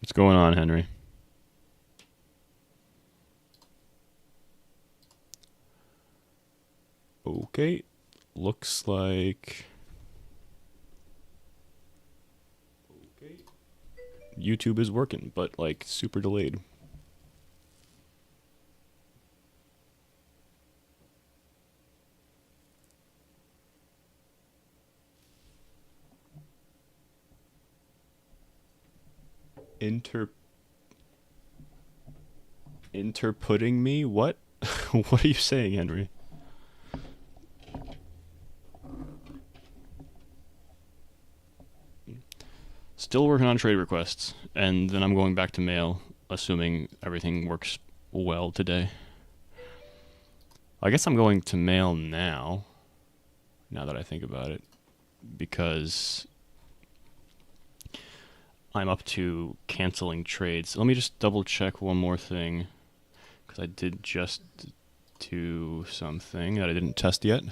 What's going on, Henry? Okay, looks like YouTube is working, but like super delayed. Inter interputting me? What? What are you saying, Henry? Still working on trade requests, and then I'm going back to mail, assuming everything works well today. I guess I'm going to mail now that I think about it, because I'm up to canceling trades. Let me just double check one more thing, because I did just do something that I didn't test yet.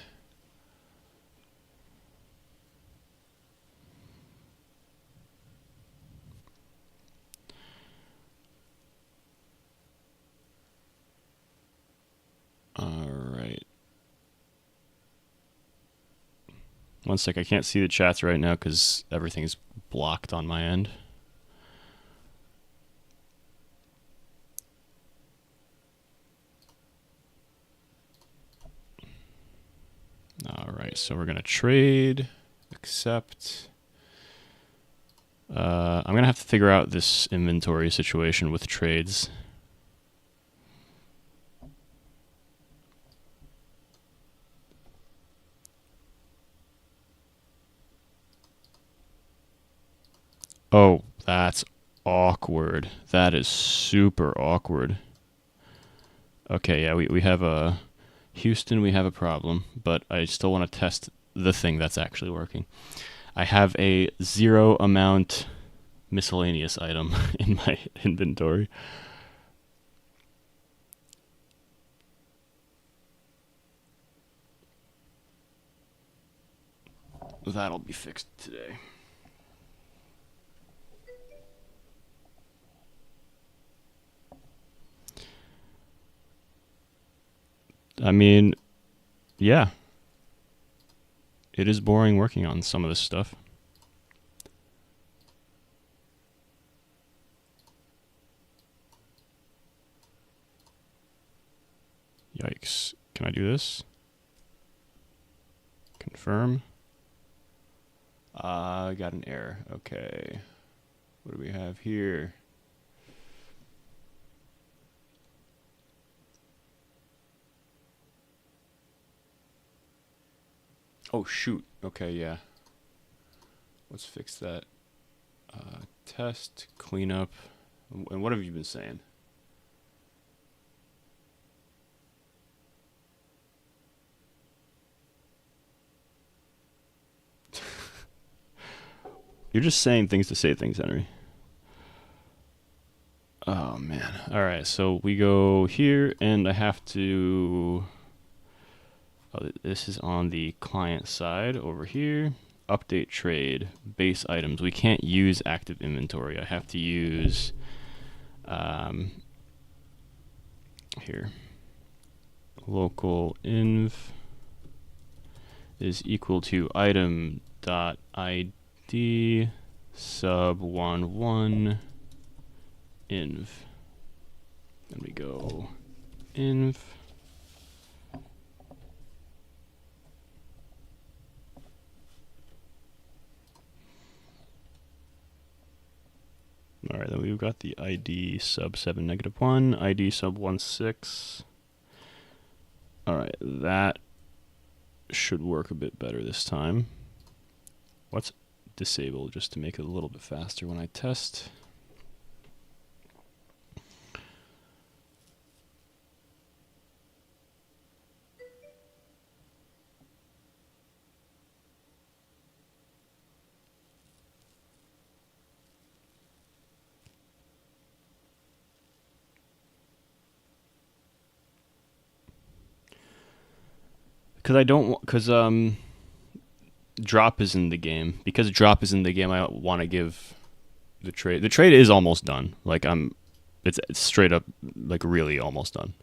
Alright. One sec, I can't see the chats right now because everything's blocked on my end. Alright, so we're going to trade, accept. I'm going to have to figure out this inventory situation with trades. Oh, that's awkward. That is super awkward. Okay, yeah, we have a... Houston, we have a problem, but I still want to test the thing that's actually working. I have a 0 amount miscellaneous item in my inventory. That'll be fixed today. I mean, yeah. It is boring working on some of this stuff. Yikes. Can I do this? Confirm. I got an error. Okay. What do we have here? Oh, shoot. Okay, yeah. Let's fix that. Test, cleanup. And what have you been saying? You're just saying things to say things, Henry. Oh, man. All right, so we go here, and I have to... Oh, this is on the client side over here. Update trade, base items. We can't use active inventory. I have to use... here. Local inv is equal to item dot id sub 11 inv. Then we go inv. All right, then we've got the ID sub 7 -1, ID sub 16. All right, that should work a bit better this time. Let's disable just to make it a little bit faster when I test. Because I don't want, because drop is in the game. Because drop is in the game, I want to give The trade is almost done. Like it's straight up like really almost done.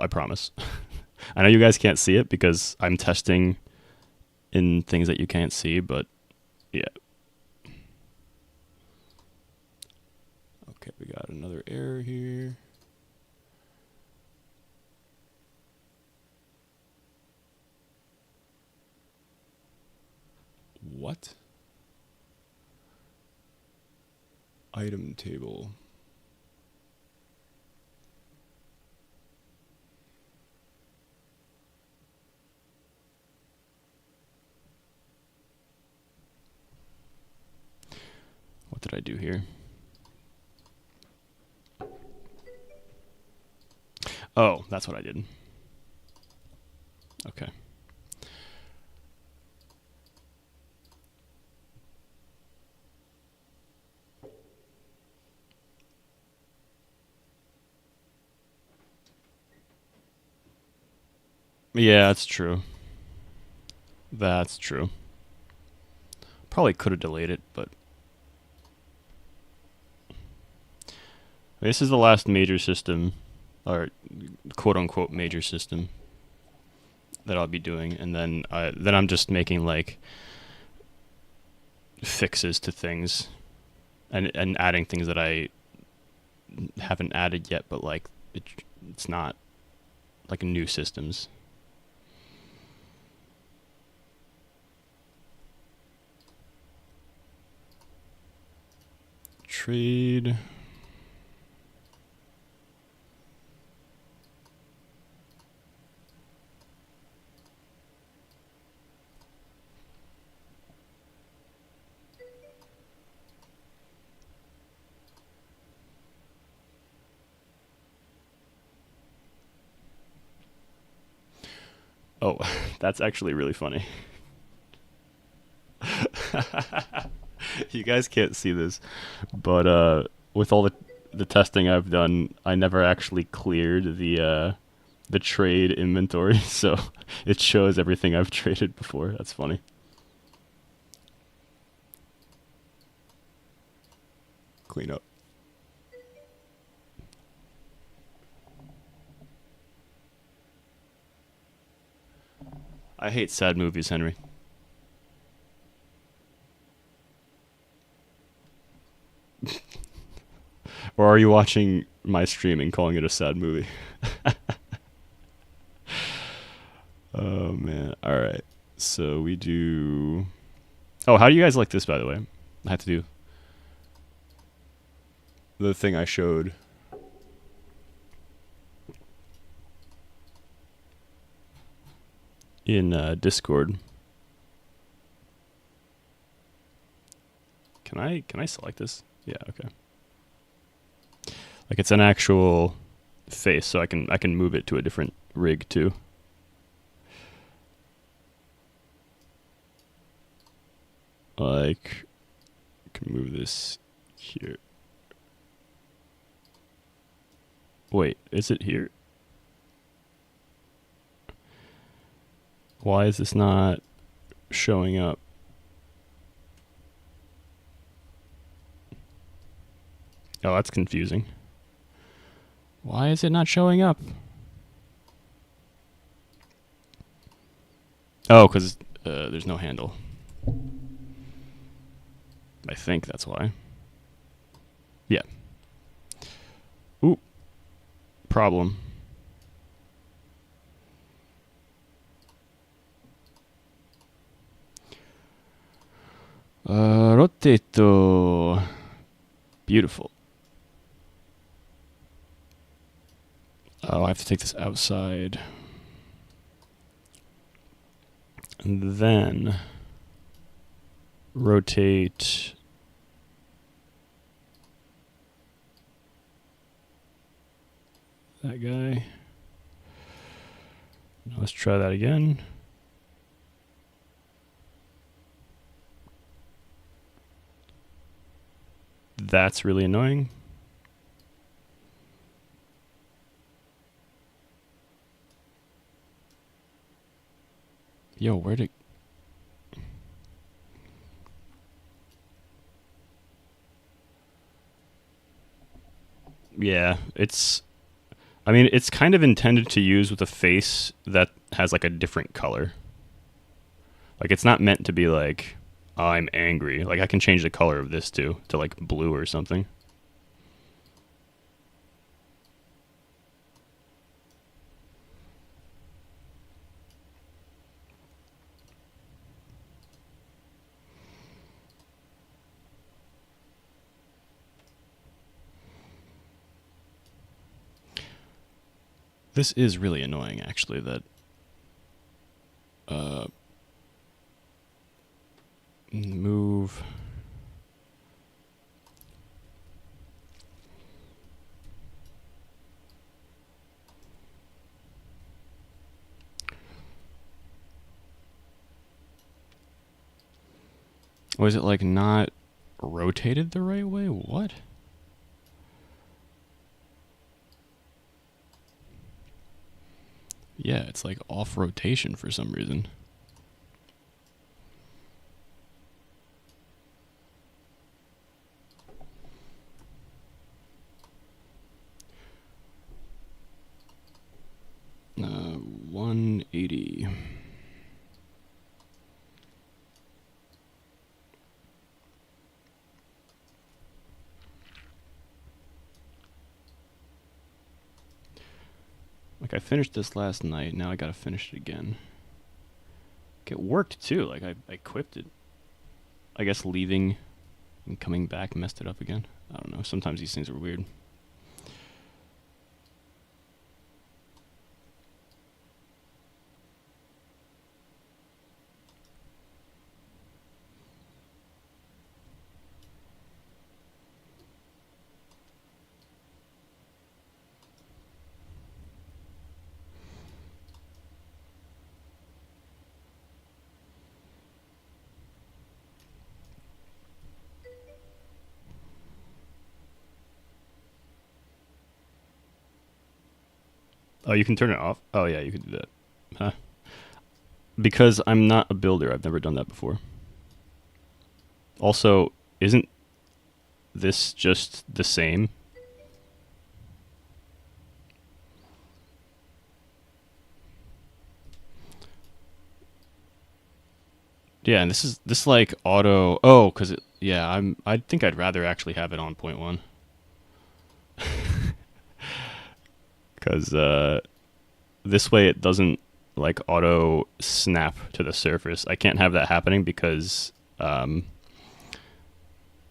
I promise. I know you guys can't see it because I'm testing in things that you can't see, but yeah. Okay, we got another error here. What? Item table. What did I do here? Oh, that's what I did. Okay. Yeah, that's true. That's true. Probably could have delayed it, but this is the last major system, or quote unquote major system that I'll be doing, and then I'm just making like fixes to things and adding things that I haven't added yet, but like it's not like new systems. Trade. Oh, that's actually really funny. You guys can't see this, but with all the testing I've done, I never actually cleared the trade inventory, so it shows everything I've traded before. That's funny. Clean up. I hate sad movies, Henry. Or are you watching my stream and calling it a sad movie? Oh man. All right. So we do. Oh, how do you guys like this, by the way? I have to do the thing I showed. In Discord. Can I select this? Yeah, okay. Like it's an actual face, so I can move it to a different rig too. Like I can move this here. Wait, is it here? Why is this not showing up? Oh, that's confusing. Why is it not showing up? Oh, because there's no handle. I think that's why. Yeah. Ooh. Problem. Rotato. Beautiful. Oh, I have to take this outside. And then rotate that guy. Now let's try that again. That's really annoying. Yo, where'd it... Yeah, it's. I mean, it's kind of intended to use with a face that has like a different color. Like it's not meant to be like I'm angry. Like I can change the color of this too to like blue or something. This is really annoying actually that uh move. Was it like not rotated the right way? What? Yeah, it's like off rotation for some reason. Uh, 180. Like I finished this last night, now I gotta finish it again. It worked too, like I equipped it. I guess leaving and coming back messed it up again. I don't know, sometimes these things are weird. Oh, you can turn it off? Oh yeah, you can do that. Huh. Because I'm not a builder, I've never done that before. Also, isn't this just the same? Yeah, and this like auto. Oh, cause it. Yeah, I think I'd rather actually have it on 0.1. Cause this way it doesn't like auto snap to the surface. I can't have that happening because the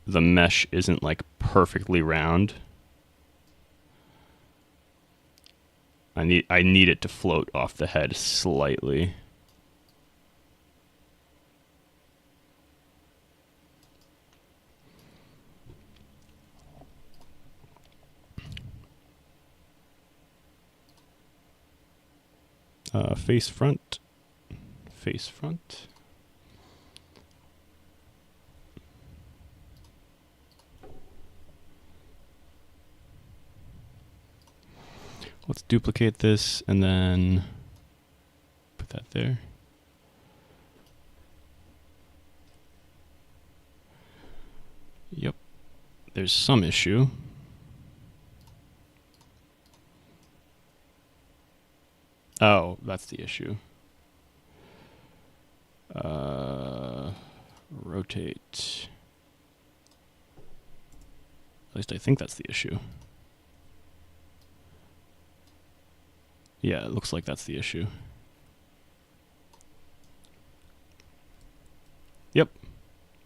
mesh isn't like perfectly round. I need it to float off the head slightly. Face front. Face front. Let's duplicate this and then put that there. Yep. There's some issue. Oh, that's the issue. Rotate. At least I think that's the issue. Yeah, it looks like that's the issue. Yep.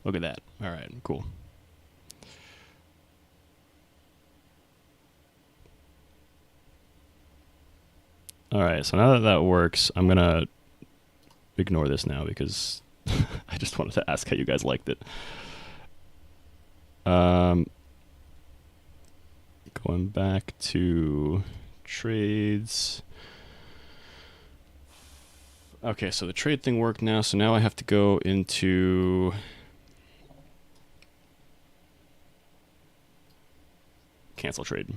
Look at that. All right, cool. All right, so now that that works, I'm going to ignore this now because I just wanted to ask how you guys liked it. Going back to trades. Okay, so the trade thing worked now, so now I have to go into cancel trade.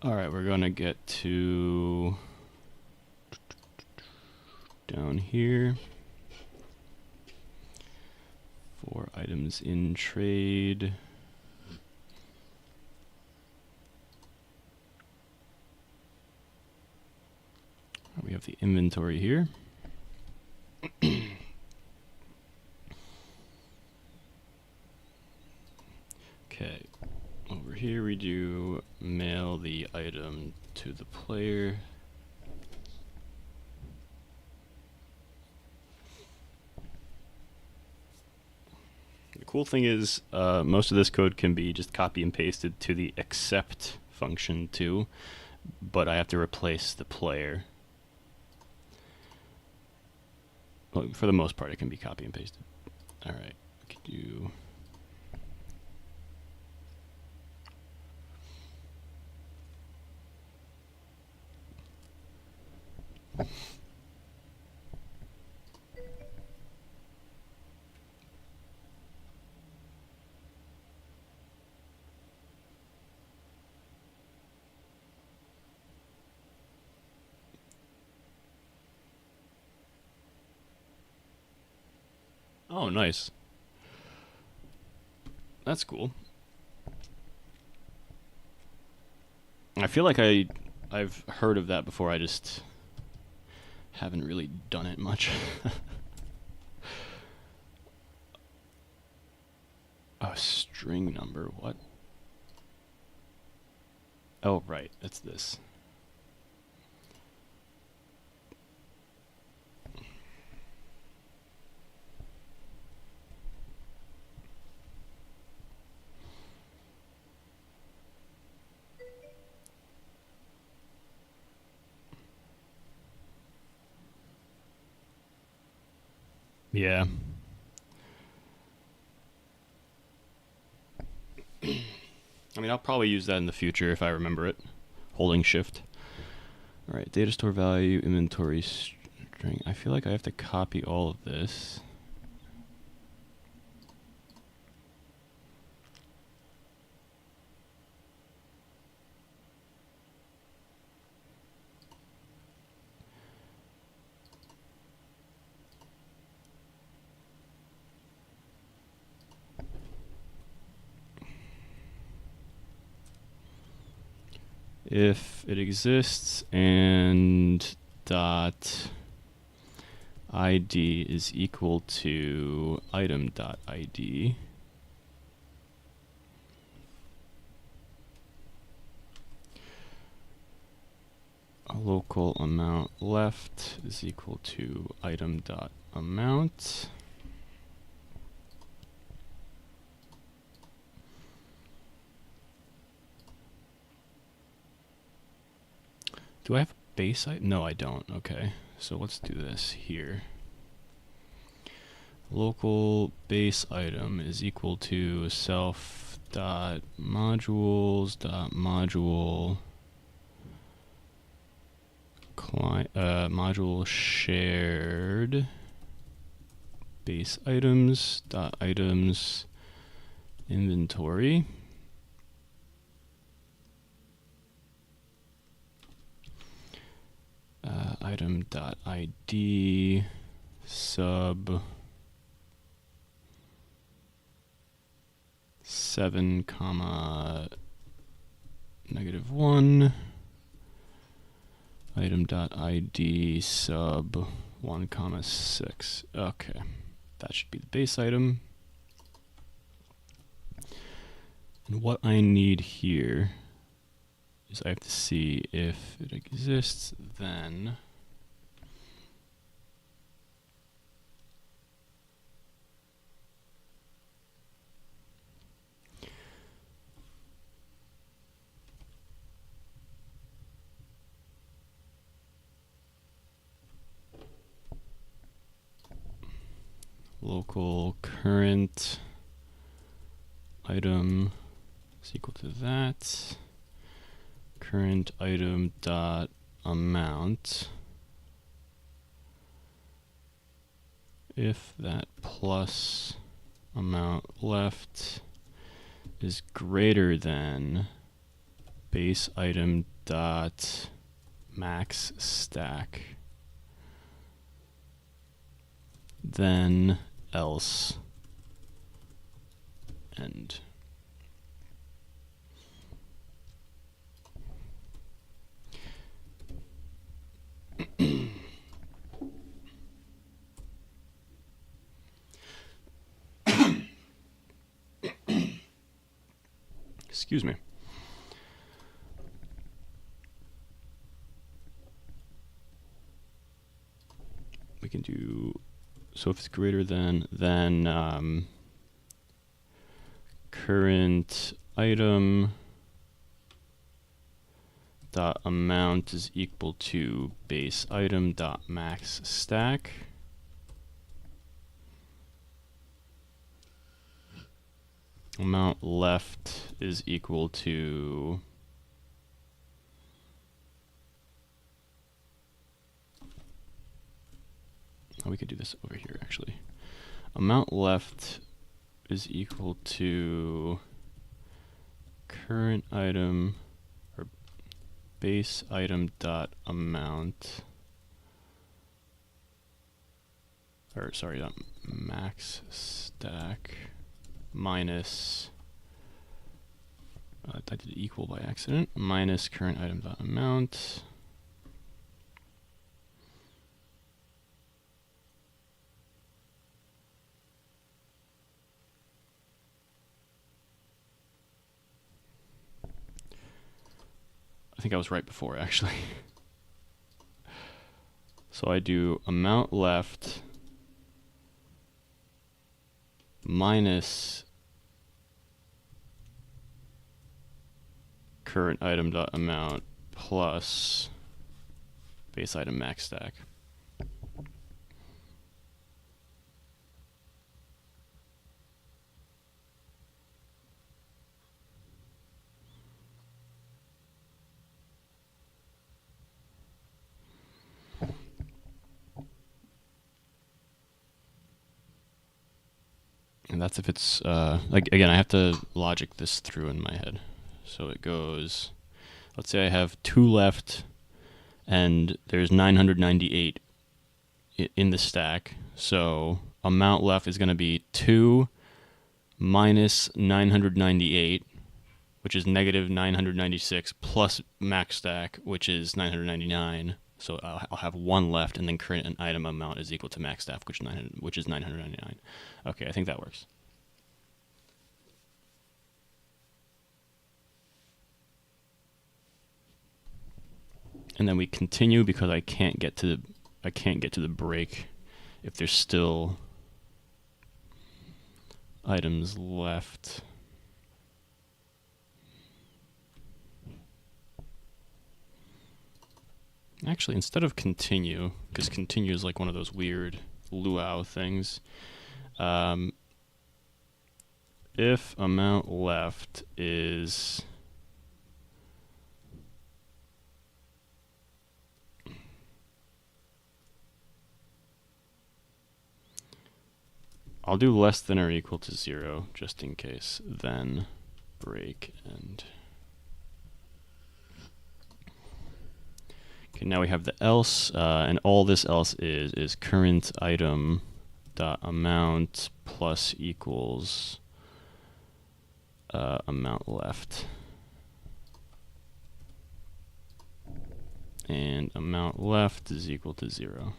All right, we're gonna get to down here. 4 items in trade. We have the inventory here. Okay, over here we do mail the item to the player. The cool thing is most of this code can be just copy and pasted to the accept function too, but I have to replace the player. Well, for the most part, it can be copy and pasted. All right, we could do. Oh, nice. That's cool. I feel like I've heard of that before. I just haven't really done it much. A string number, what? Oh, right, it's this. Yeah. I mean, I'll probably use that in the future if I remember it. Holding shift. All right, data store value, inventory string. I feel like I have to copy all of this. If it exists and dot ID is equal to item dot ID, a local amount left is equal to item dot amount. Do I have a base item? No, I don't. Okay, so let's do this here. Local base item is equal to self dot modules dot module client module shared base items dot items inventory. Item dot ID sub 7 comma -1. Item dot ID sub 1 comma 6. Okay, that should be the base item. And what I need here is I have to see if it exists, then local current item is equal to that. Current item dot amount, if that plus amount left is greater than base item dot max stack, then else end. Excuse me. We can do, so if it's greater than, then current item dot amount is equal to base item dot max stack. Amount left is equal to we could do this over here actually. Amount left is equal to current item or base item dot amount, or sorry, dot max stack minus I did equal by accident, minus current item dot amount I think I was right before actually. So I do amount left minus current item dot amount plus base item max stack. And that's if it's, like, again, I have to logic this through in my head. So it goes, let's say I have 2 left, and there's 998 in the stack. So amount left is going to be 2 minus 998, which is negative 996, plus max stack, which is 999. So I'll have 1 left, and then current item amount is equal to max staff, which is 999. Okay, I think that works. And then we continue because I can't get to the break if there's still items left. Actually, instead of continue, because continue is like one of those weird luau things, if amount left is I'll do less than or equal to 0 just in case, then break end. Okay, now we have the else, and all this else is current item dot amount plus equals amount left, and amount left is equal to 0.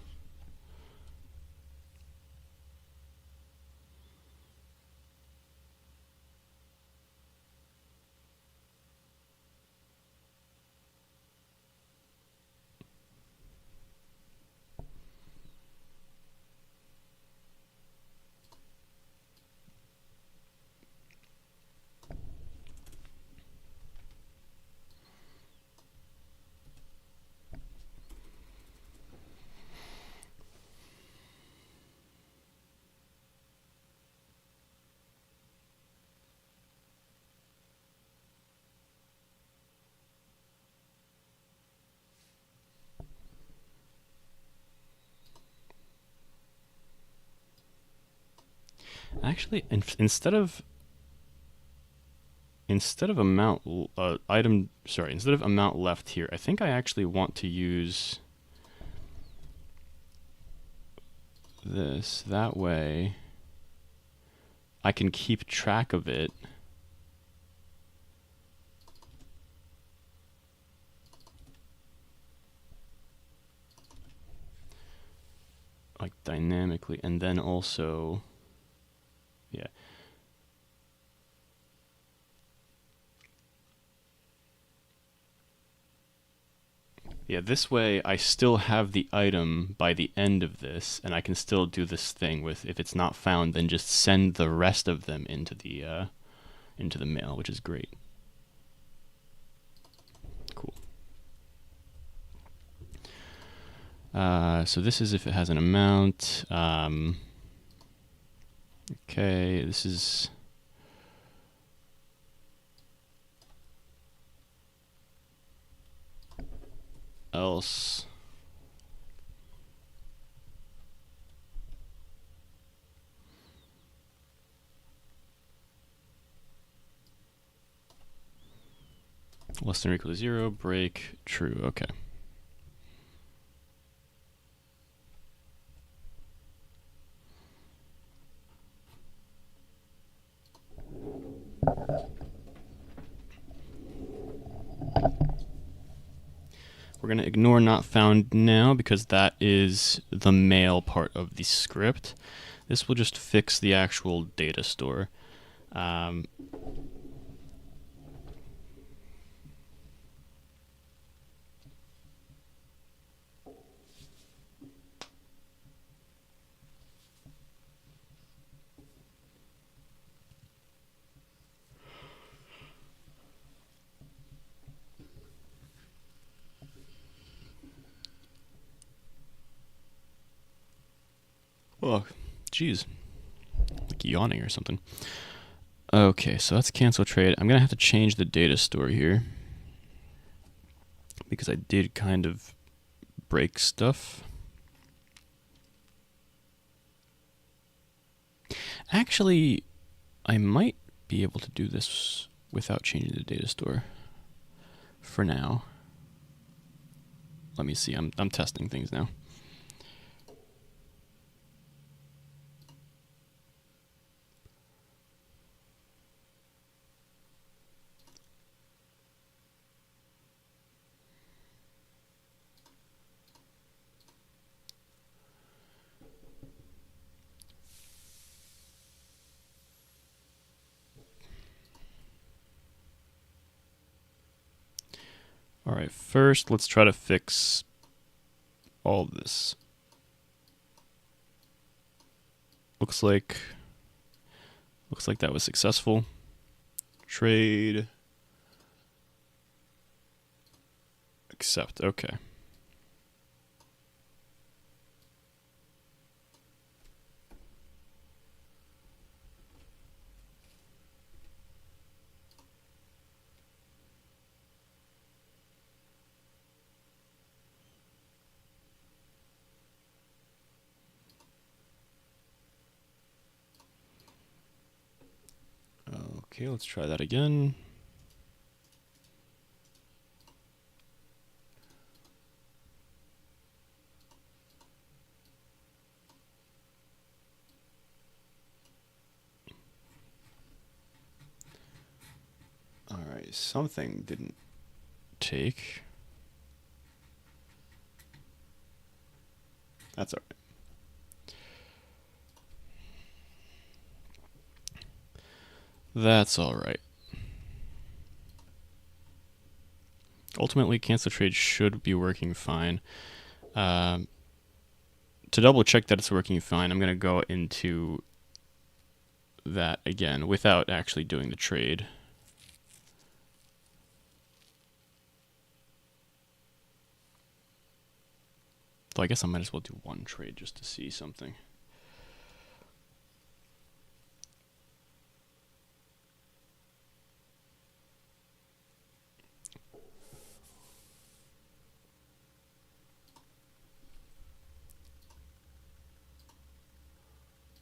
Actually, instead of instead of instead of amount left here, I think I actually want to use this. That way I can keep track of it. Like dynamically, and then also, yeah. Yeah, this way I still have the item by the end of this, and I can still do this thing with, if it's not found, then just send the rest of them into the mail, which is great. Cool. So this is if it has an amount. Okay, this is else. Less than or equal to 0, break, true, okay. We're going to ignore not found now because that is the mail part of the script. This will just fix the actual data store. Oh, geez. Like yawning or something. Okay, so let's cancel trade. I'm going to have to change the data store here because I did kind of break stuff. Actually, I might be able to do this without changing the data store for now. Let me see. I'm testing things now. All right, first let's try to fix all of this. Looks like that was successful. Trade. Accept. Okay. Okay, let's try that again. All right, something didn't take. That's all right. That's all right. Ultimately, cancel trade should be working fine. To double check that it's working fine, I'm going to go into that again without actually doing the trade. Though I guess I might as well do one trade just to see something.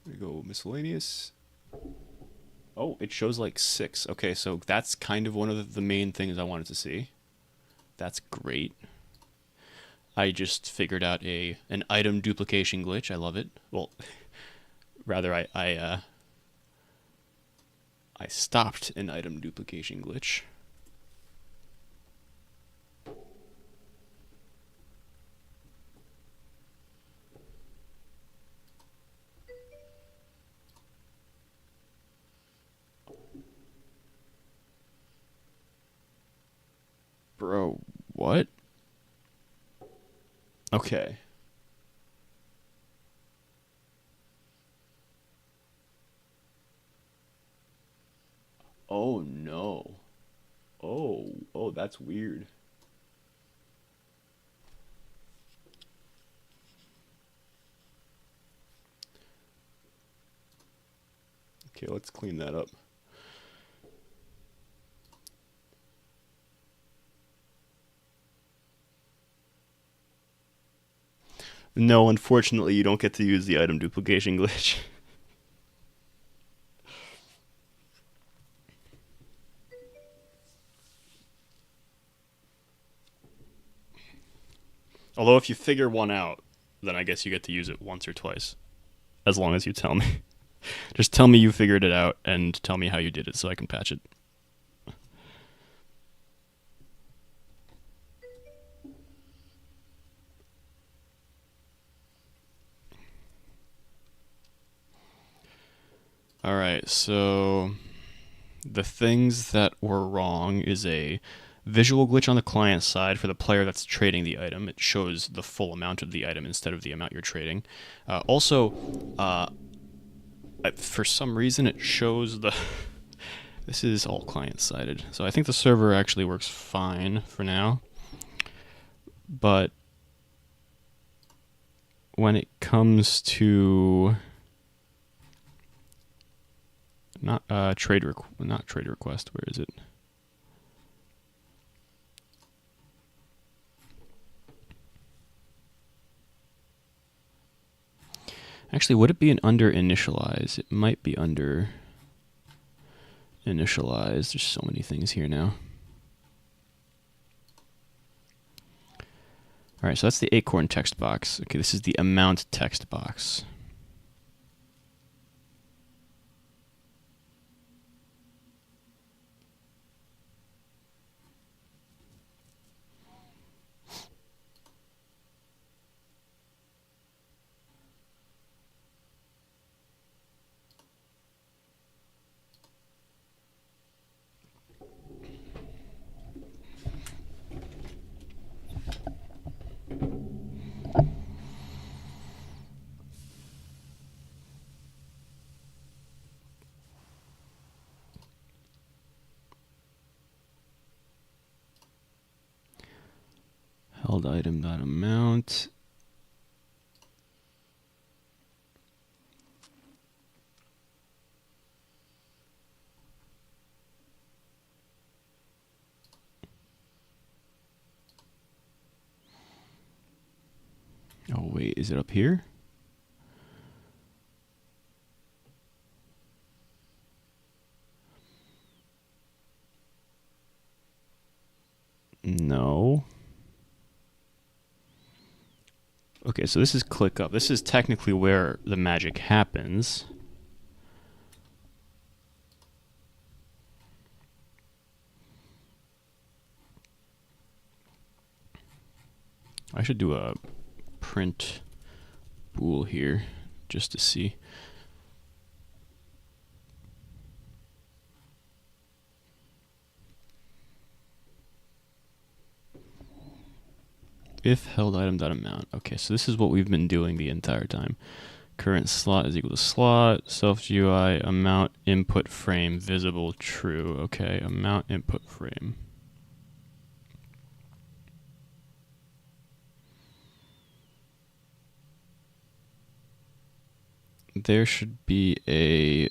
There we go, miscellaneous. Oh, it shows like 6. Okay, so that's kind of one of the main things I wanted to see. That's great. I just figured out an item duplication glitch. I love it. Well, rather I stopped an item duplication glitch. Bro, what? Okay. Oh no. Oh, that's weird. Okay, let's clean that up. No, unfortunately, you don't get to use the item duplication glitch. Although if you figure one out, then I guess you get to use it once or twice, as long as you tell me. Just tell me you figured it out and tell me how you did it so I can patch it. All right, so the things that were wrong is a visual glitch on the client side for the player that's trading the item. It shows the full amount of the item instead of the amount you're trading. For some reason, it shows the. This is all client sided, so I think the server actually works fine for now. But when it comes to not not trade request, where is it? Actually, would it be an under initialize? It might be under initialize. There's so many things here now. All right, so that's the Acorn text box. Okay, this is the amount text box. Held item dot amount. Oh wait, is it up here? No. Okay, so this is click up. This is technically where the magic happens. I should do a print bool here just to see. If held item dot amount. Okay, so this is what we've been doing the entire time. Current slot is equal to slot, self GUI, amount input frame, visible true. Okay, amount input frame. There should be a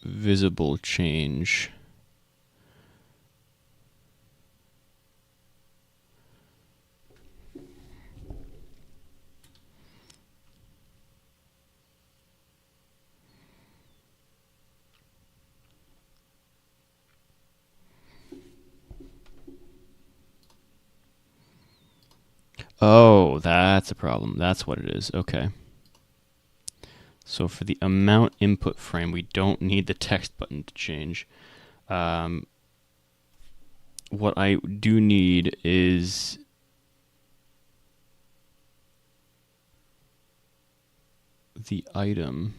visible change. Oh, that's a problem. That's what it is. Okay. So for the amount input frame, we don't need the text button to change. What I do need is the item,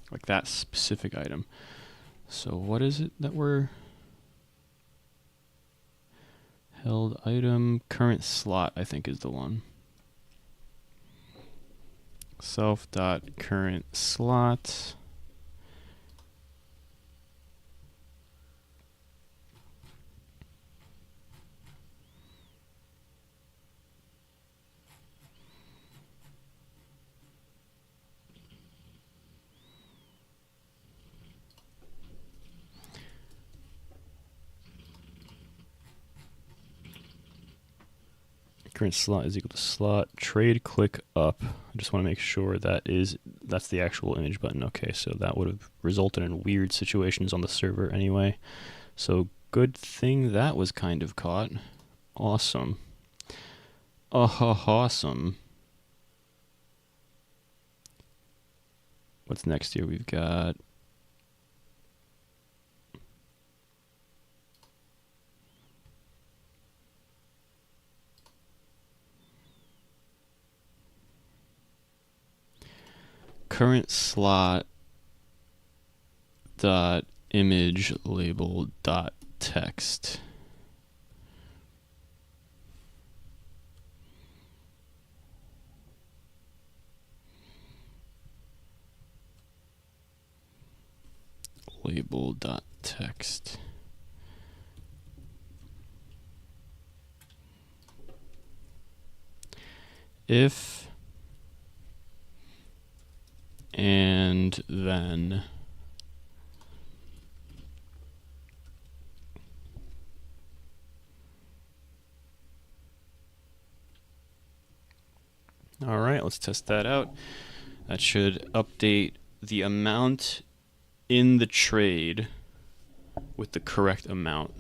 like that specific item. So what is it that we're held item current slot, I think is the one. Self dot current slot. Current slot is equal to slot trade click up. I just want to make sure that's the actual image button. Okay, so that would have resulted in weird situations on the server anyway. So good thing that was kind of caught. Awesome. Awesome. What's next here? We've got current slot dot image label dot text. Label dot text. If and then all right, let's test that out. That should update the amount in the trade with the correct amount.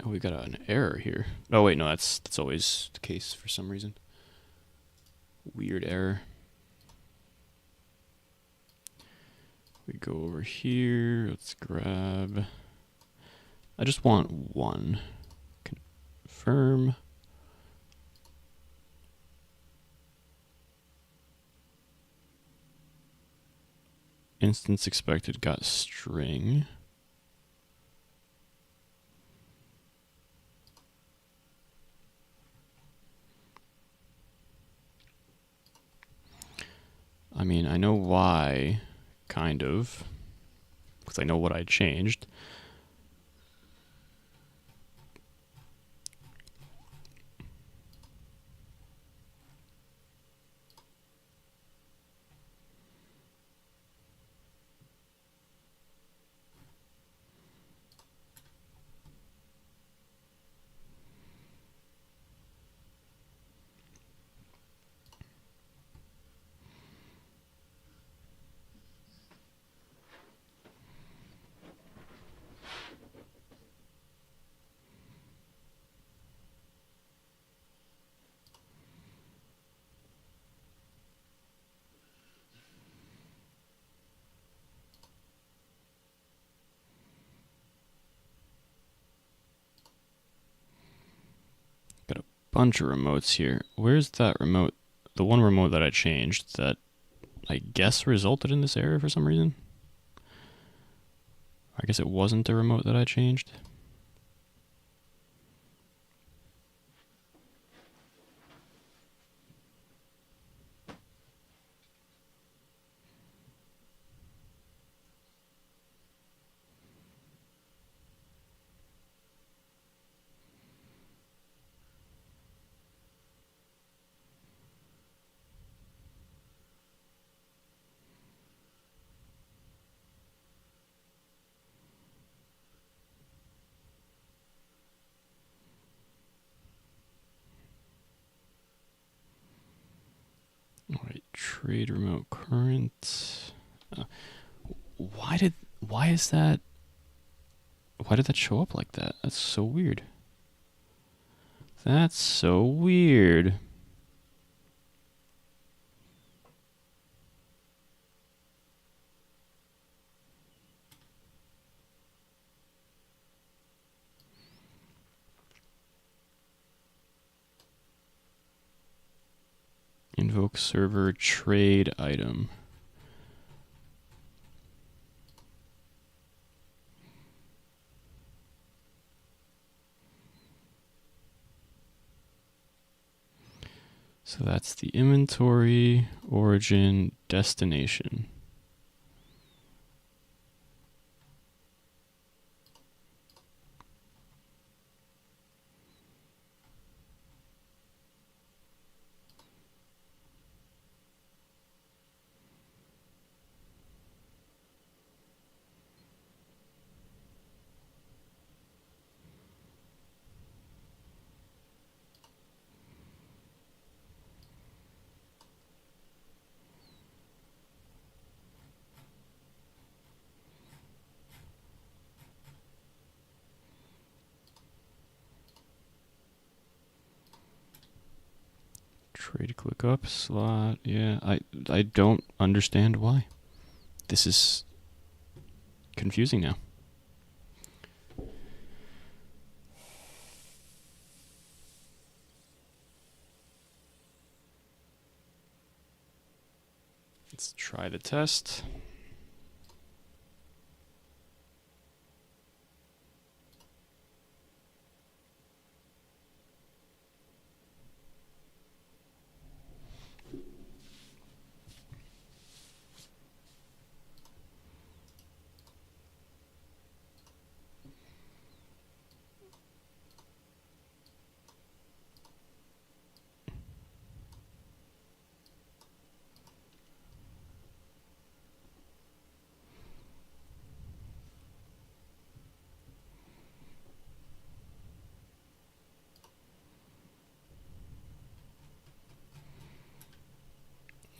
Oh, we got an error here. Oh wait, no, that's always the case for some reason. Weird error. We go over here. Let's grab. I just want one. Confirm. Instance expected got string. I mean, I know why, kind of, because I know what I changed. Got a bunch of remotes here. Where's that remote? The one remote that I changed that I guess resulted in this error for some reason. I guess it wasn't the remote that I changed. Trade remote current. Uh, why is that? Why did that show up like that? That's so weird. That's so weird. Invoke server trade item. So that's the inventory, origin, destination. Trade click up slot. Yeah, I don't understand why. This is confusing now. Let's try the test.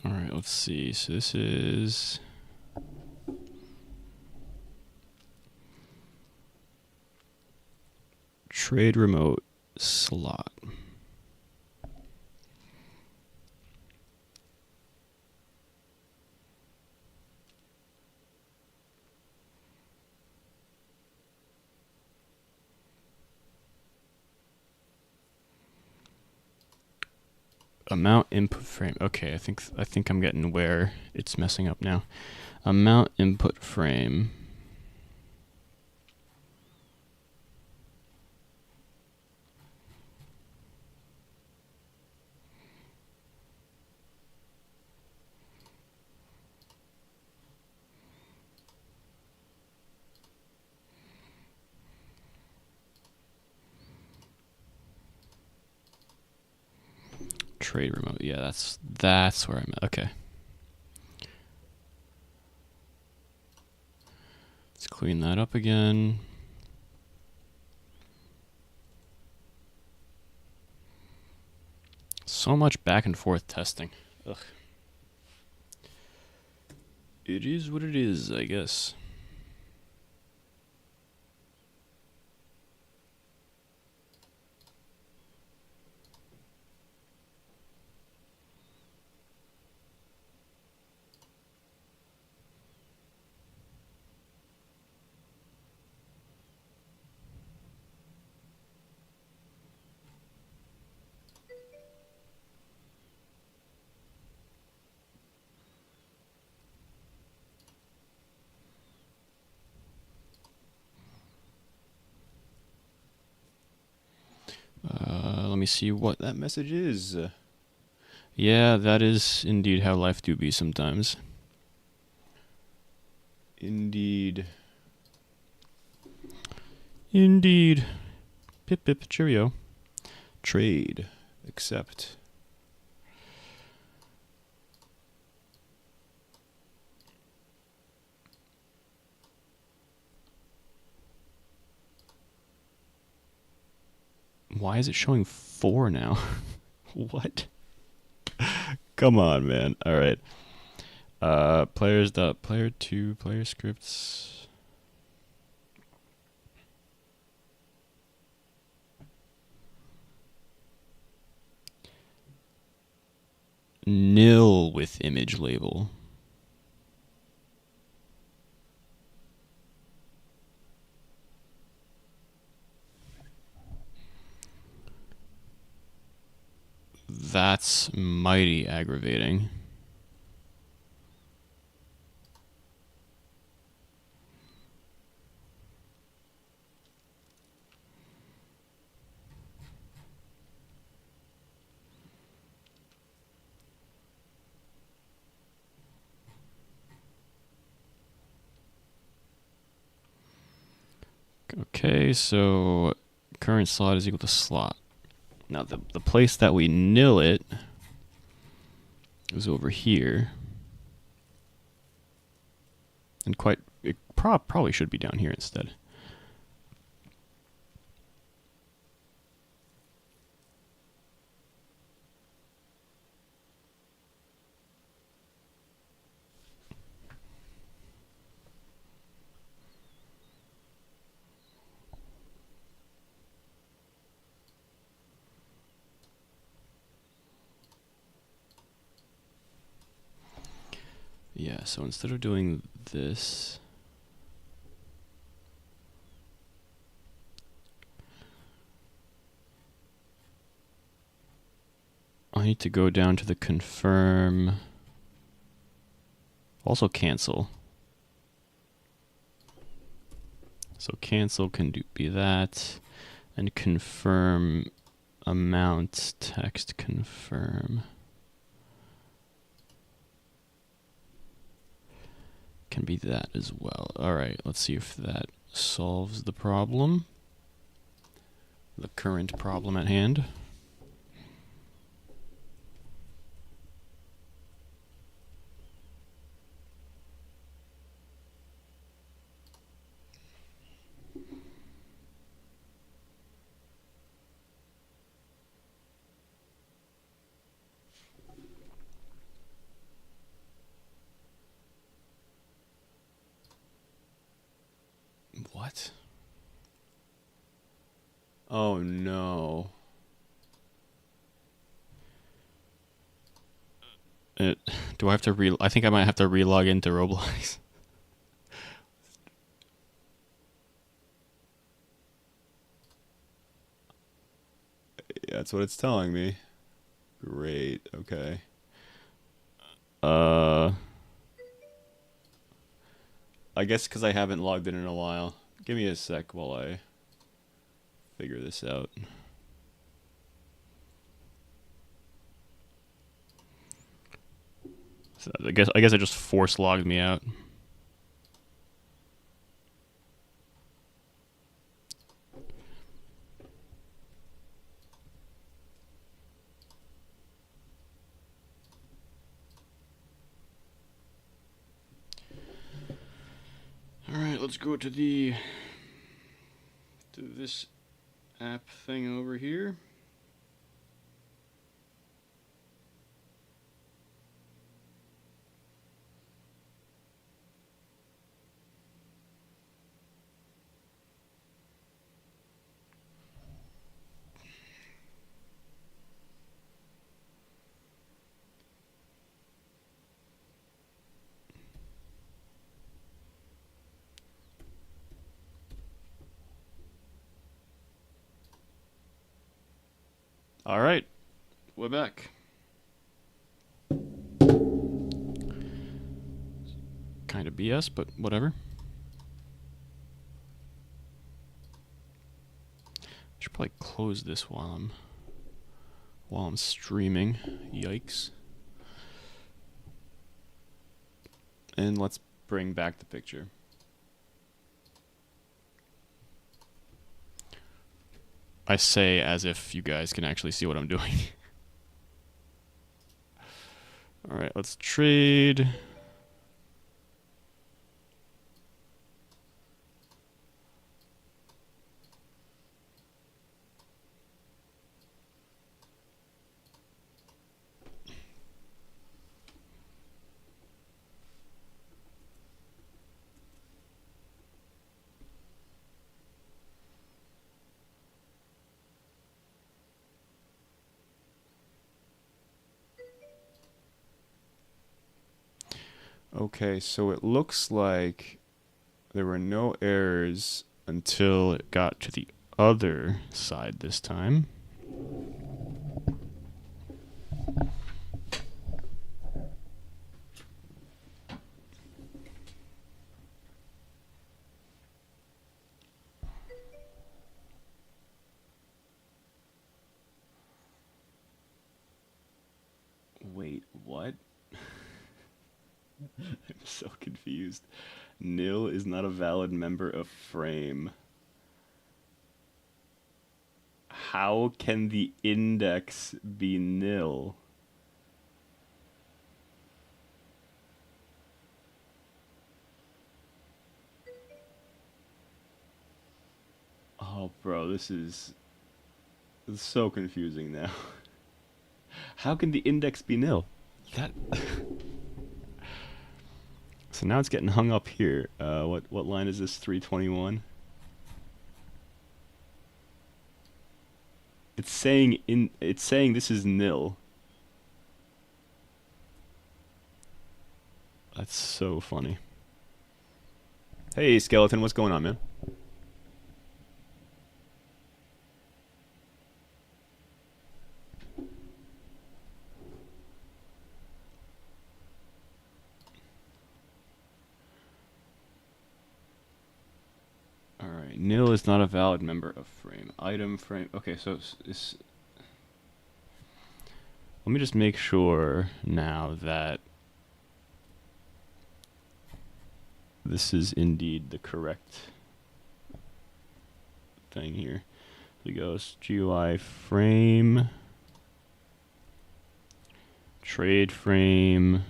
All right, let's see. So this is trade remote slot. Amount input frame. Okay, I think I'm getting where it's messing up now. Amount input frame. Trade remote. Yeah, that's where I'm at. Okay. Let's clean that up again. So much back and forth testing. Ugh. It is what it is, I guess. Let me see what that message is. Yeah, that is indeed how life do be sometimes. Indeed. Indeed. Pip pip cheerio. Trade. Accept. Why is it showing 4 now? What? Come on, man. All right. Players dot player two player scripts. Nil with image label. That's mighty aggravating. Okay, so current slot is equal to slot. Now the place that we nil it is over here. And it probably should be down here instead. Yeah, so instead of doing this, I need to go down to the confirm, also cancel. So cancel can be that, and confirm amount text confirm can be that as well. All right, let's see if that solves the problem, the current problem at hand. What? Oh no. Do I have to I think I might have to relog into Roblox. Yeah, that's what it's telling me. Great. Okay. I guess because I haven't logged in a while. Give me a sec while I figure this out. So I guess it just force logged me out. All right, let's go to this app thing over here. All right, we're back. Kind of BS, but whatever. I should probably close this while I'm streaming. Yikes. And let's bring back the picture. I say as if you guys can actually see what I'm doing. All right, let's trade. Okay, so it looks like there were no errors until it got to the other side this time. Wait, what? I'm so confused. Nil is not a valid member of frame. How can the index be nil? Oh, bro, this is so confusing now. How can the index be nil? That. So now it's getting hung up here. What line is this? 321. It's saying this is nil. That's so funny. Hey, Skeleton, what's going on, man? All right, nil is not a valid member of frame. Item frame. Okay, so let me just make sure now that this is indeed the correct thing here. So it goes GUI frame, trade frame,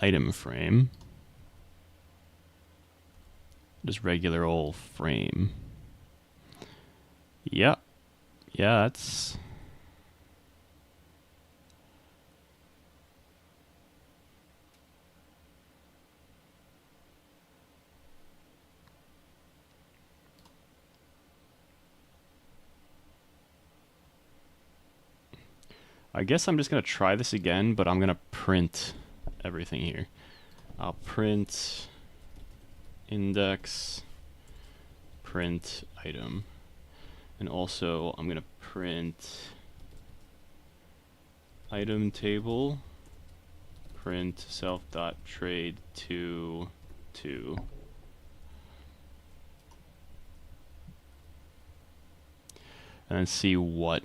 item frame, just regular old frame. Yeah, yeah, that's. I guess I'm just going to try this again, but I'm going to print everything here. I'll print index, print item, and also I'm going to print item table, print self.trade to 2. And then see what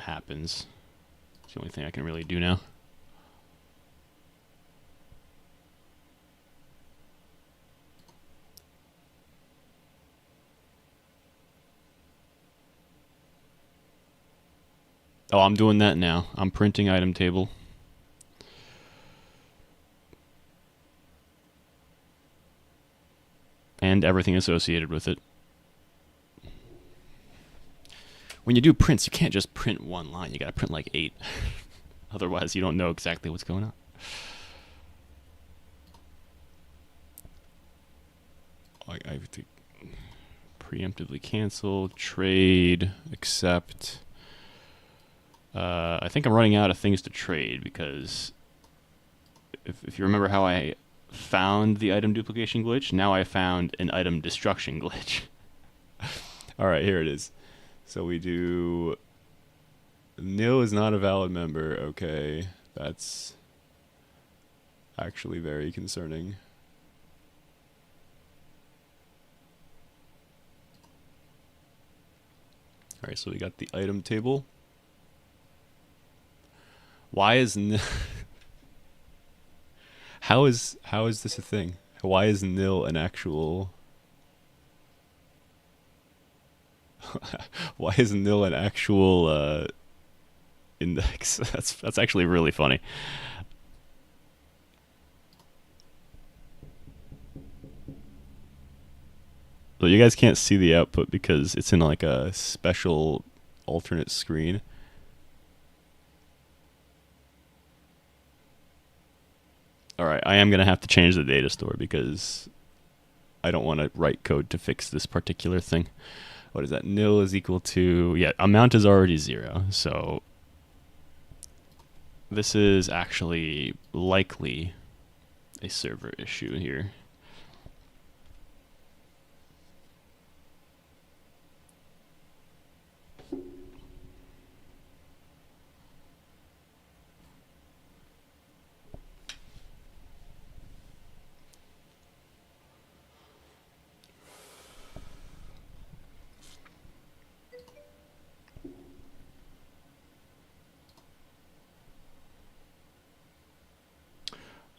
happens. It's the only thing I can really do now. Oh, I'm doing that now. I'm printing item table. And everything associated with it. When you do prints, you can't just print one line. You gotta print like 8. Otherwise, you don't know exactly what's going on. I have to preemptively cancel, trade, accept. I think I'm running out of things to trade because if you remember how I found the item duplication glitch, now I found an item destruction glitch. Alright, here it is. So we do nil is not a valid member. Okay, that's actually very concerning. Alright, so we got the item table. Why is how is this a thing? Why is nil an actual why is nil an actual index? That's actually really funny. So you guys can't see the output because it's in like a special alternate screen. Alright, I am going to have to change the data store because I don't want to write code to fix this particular thing. What is that? Nil is equal to... Yeah, amount is already 0, so... This is actually likely a server issue here.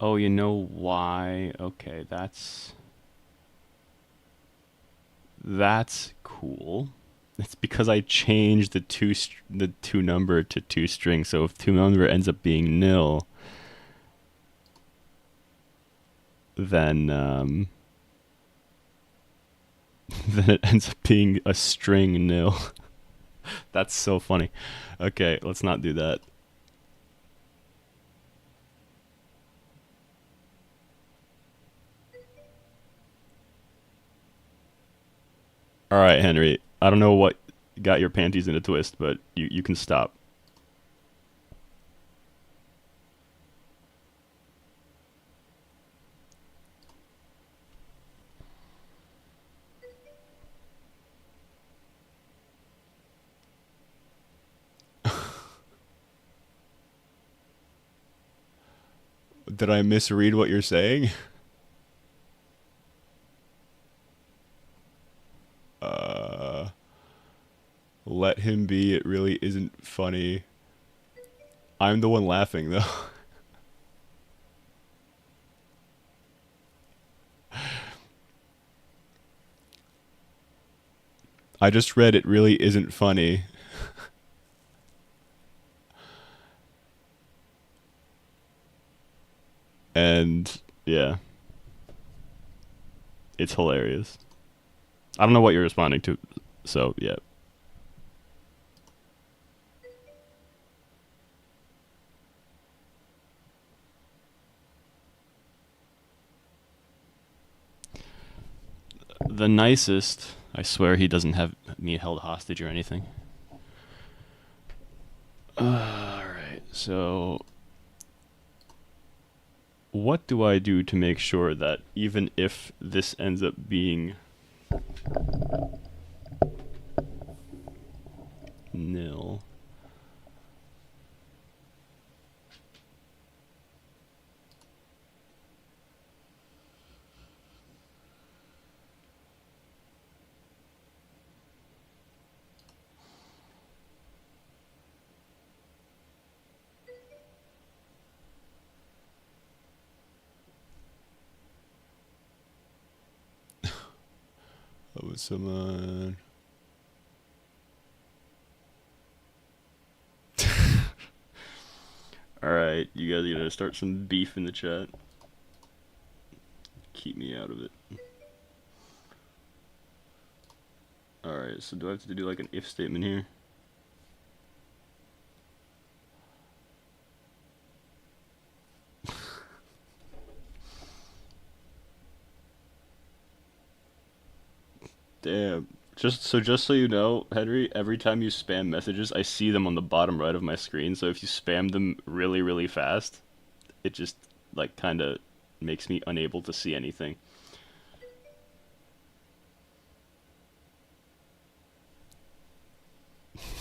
Oh, you know why? Okay, that's cool. It's because I changed the two number to two string. So if two number ends up being nil, then then it ends up being a string nil. That's so funny. Okay, let's not do that. All right, Henry. I don't know what got your panties in a twist, but you can stop. Did I misread what you're saying? Uh, let him be. It really isn't funny. I'm the one laughing though. I just read it really isn't funny. And yeah, it's hilarious. I don't know what you're responding to. So, yeah. The nicest. I swear he doesn't have me held hostage or anything. Alright, so what do I do to make sure that even if this ends up being nil, oh, someone. Alright, you guys are gonna start some beef in the chat. Keep me out of it. Alright, so do I have to do like an if statement here? Damn. Just so you know, Henry, every time you spam messages, I see them on the bottom right of my screen. So if you spam them really, really fast, it just like kind of makes me unable to see anything.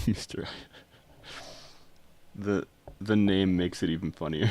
Mr. The the name makes it even funnier.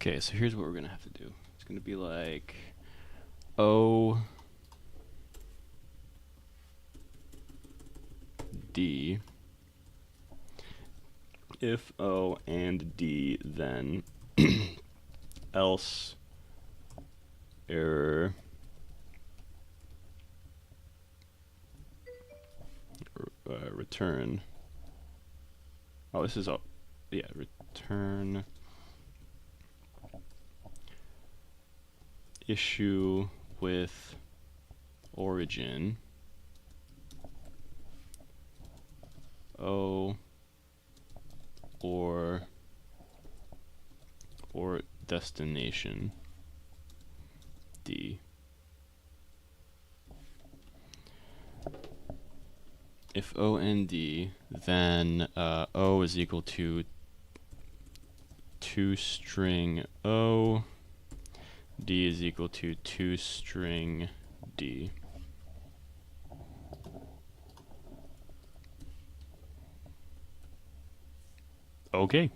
Okay, so here's what we're gonna have to do. It's gonna be like O D, If O and D, then else error return. Oh, this is a return issue with origin O or destination D. If O and D, then O is equal to toString O, D is equal to toString D. Okay.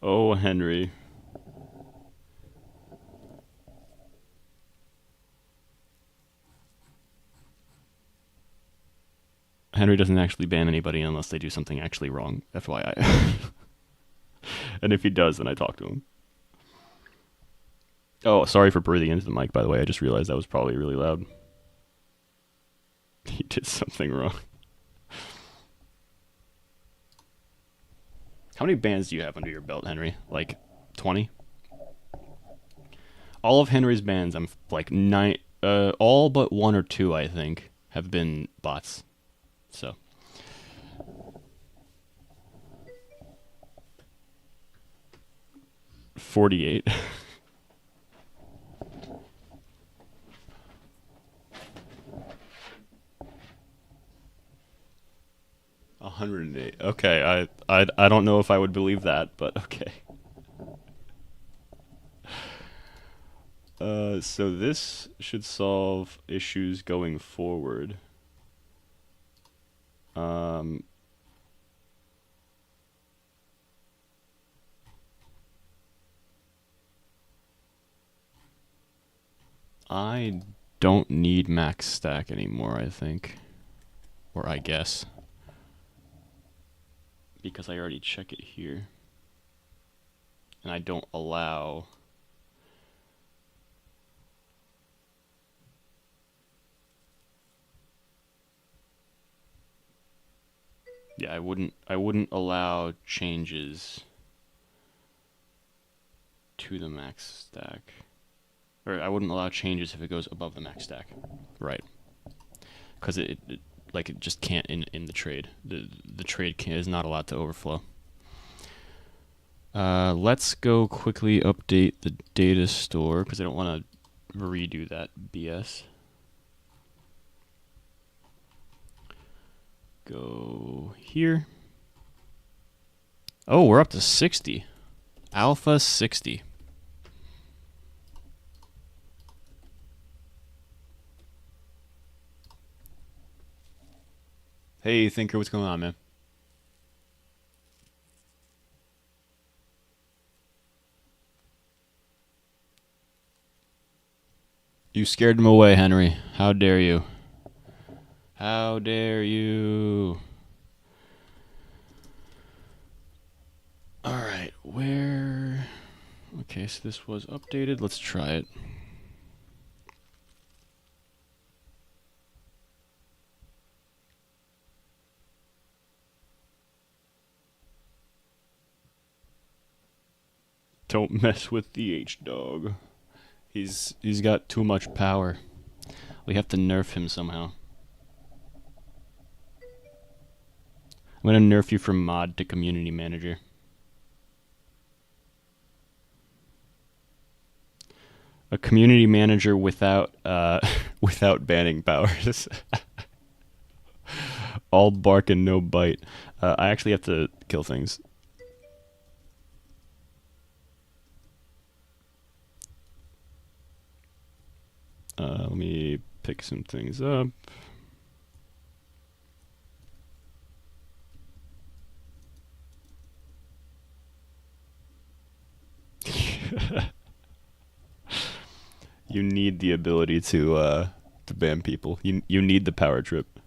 Oh, Henry. Henry doesn't actually ban anybody unless they do something actually wrong, FYI. And if he does, then I talk to him. Oh, sorry for breathing into the mic, by the way. I just realized that was probably really loud. He did something wrong. How many bans do you have under your belt, Henry? Like 20? All of Henry's bans, I'm like all but 1 or 2, I think, have been bots. So 48. 108. Okay, I don't know if I would believe that, but okay. So this should solve issues going forward. I don't need max stack anymore, I think. Or I guess. Because I already check it here. And I don't allow... Yeah, I wouldn't allow changes to the max stack. Or I wouldn't allow changes if it goes above the max stack. Right. Because it just can't in the trade. The trade is not allowed to overflow. Let's go quickly update the data store because I don't want to redo that BS. Go here. Oh, we're up to 60. Alpha 60. Hey, Thinker, what's going on, man? You scared him away, Henry. How dare you? How dare you? Alright, where... Okay, so this was updated. Let's try it. Don't mess with the H-Dog. He's got too much power. We have to nerf him somehow. I'm gonna nerf you from mod to community manager. A community manager without without banning powers. All bark and no bite. I actually have to kill things. Let me pick some things up. You need the ability to ban people. You need the power trip.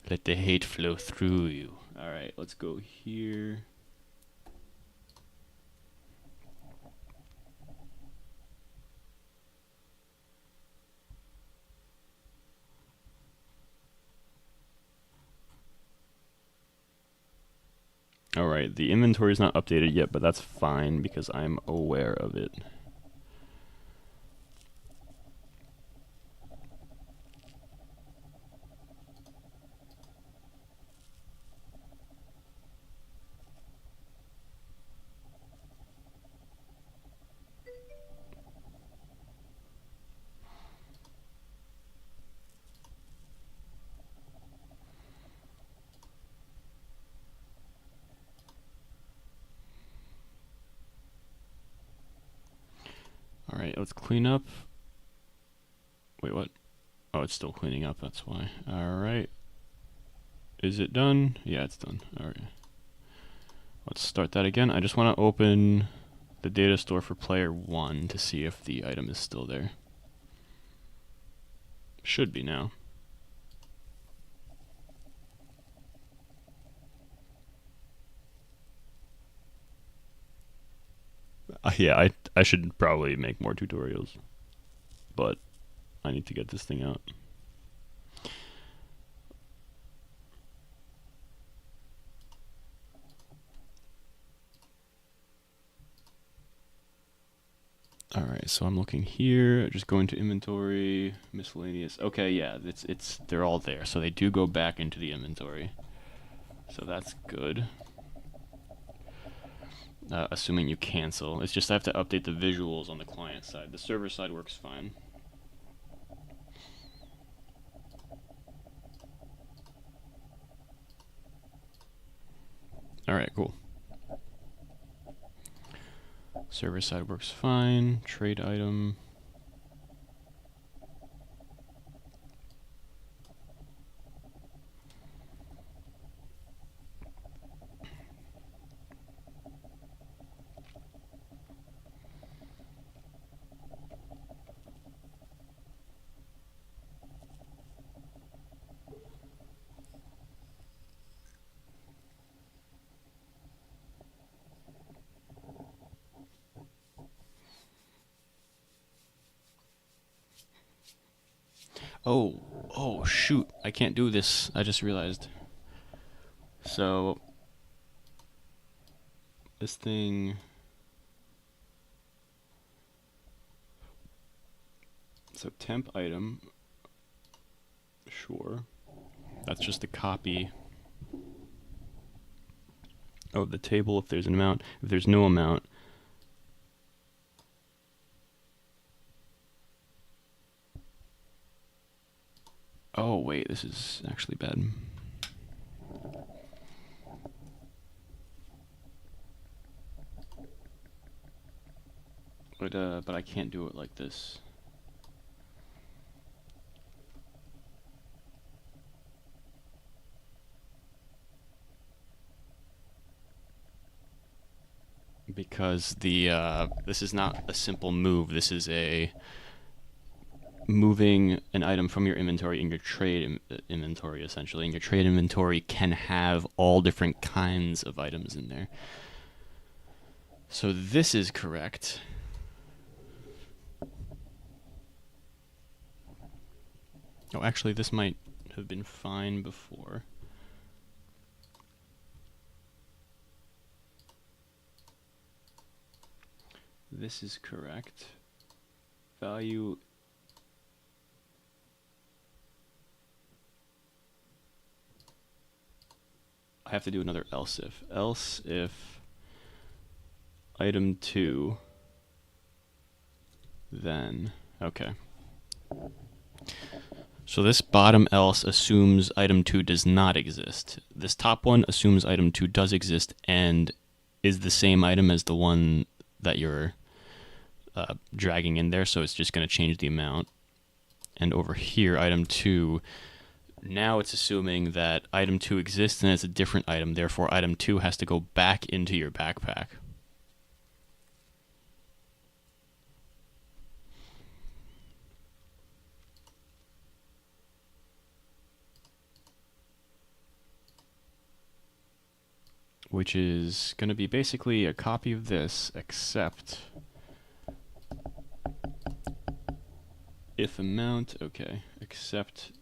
Let the hate flow through you. All right, let's go here. All right, the inventory is not updated yet, but that's fine because I'm aware of it. All right, let's clean up. Wait, what? Oh, it's still cleaning up, that's why. All right. Is it done? Yeah, it's done. All right. Let's start that again. I just want to open the data store for player 1 to see if the item is still there. Should be now. Yeah, I should probably make more tutorials, but I need to get this thing out. All right, so I'm looking here, just going to inventory, miscellaneous. Okay, yeah, they're all there, so they do go back into the inventory. So that's good. Assuming you cancel. It's just I have to update the visuals on the client side. The server side works fine. All right, cool. Server side works fine. Trade item. Oh, shoot. I can't do this. I just realized. So, this thing... So, temp item. Sure. That's just a copy of the table if there's an amount. If there's no amount, oh wait, this is actually bad. But I can't do it like this. Because this is not a simple move. This is a moving an item from your inventory in your trade inventory, essentially. And your trade inventory can have all different kinds of items in there. So this is correct. Oh, actually, this might have been fine before. This is correct. Value. I have to do another else if. Else if item 2, then, okay. So this bottom else assumes item 2 does not exist. This top one assumes item 2 does exist and is the same item as the one that you're dragging in there, so it's just going to change the amount. And over here, item 2, now it's assuming that item 2 exists and it's a different item, therefore item 2 has to go back into your backpack. which is going to be basically a copy of this, except if amount, okay, except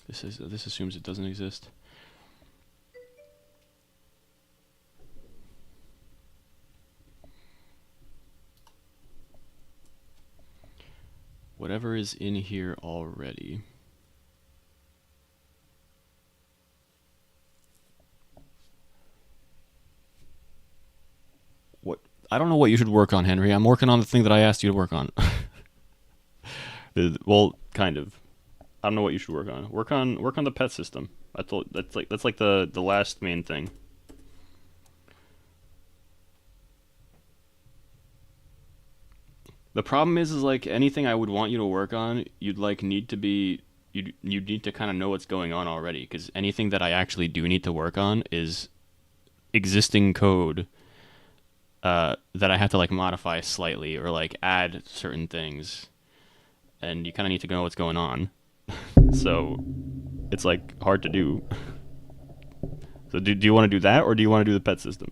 this assumes it doesn't exist. Whatever is in here already. What? I don't know what you should work on, Henry. I'm working on the thing that I asked you to work on. Well, kind of. I don't know what you should work on. Work on the pet system. That's like the last main thing. The problem is like anything I would want you to work on, you'd need to kind of know what's going on already, because anything that I actually do need to work on is existing code that I have to like modify slightly or like add certain things, and you kind of need to know what's going on. So it's like hard to do. So do you want to do that, or do you want to do the pet system?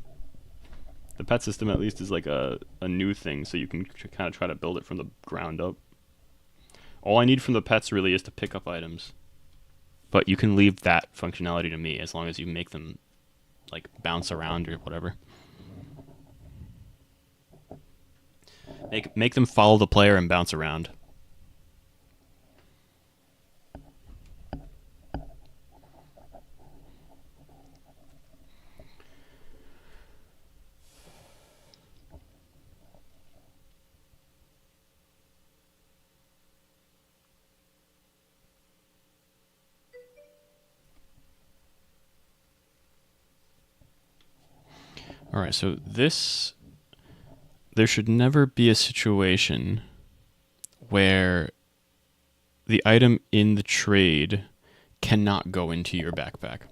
The pet system at least is like a new thing, so you can kind of try to build it from the ground up. All I need from the pets really is to pick up items. But you can leave that functionality to me as long as you make them like bounce around or whatever. Make them follow the player and bounce around. All right, so there should never be a situation where the item in the trade cannot go into your backpack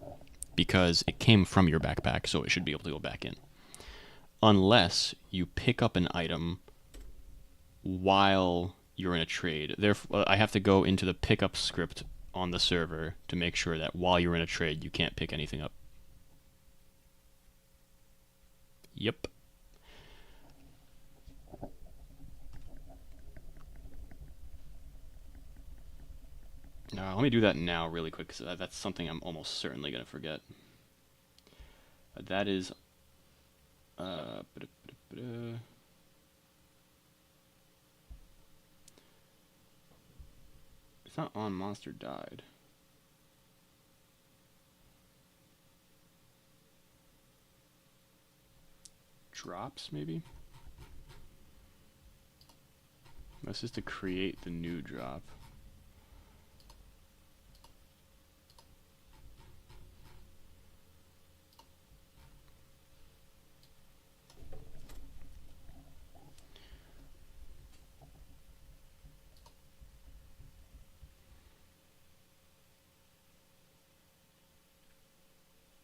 because it came from your backpack, so it should be able to go back in. Unless you pick up an item while you're in a trade. Therefore, I have to go into the pickup script on the server to make sure that while you're in a trade, you can't pick anything up. Yep. Let me do that now really quick, because that's something I'm almost certainly going to forget. That is... It's not on monster died. Drops, maybe? That's just to create the new drop.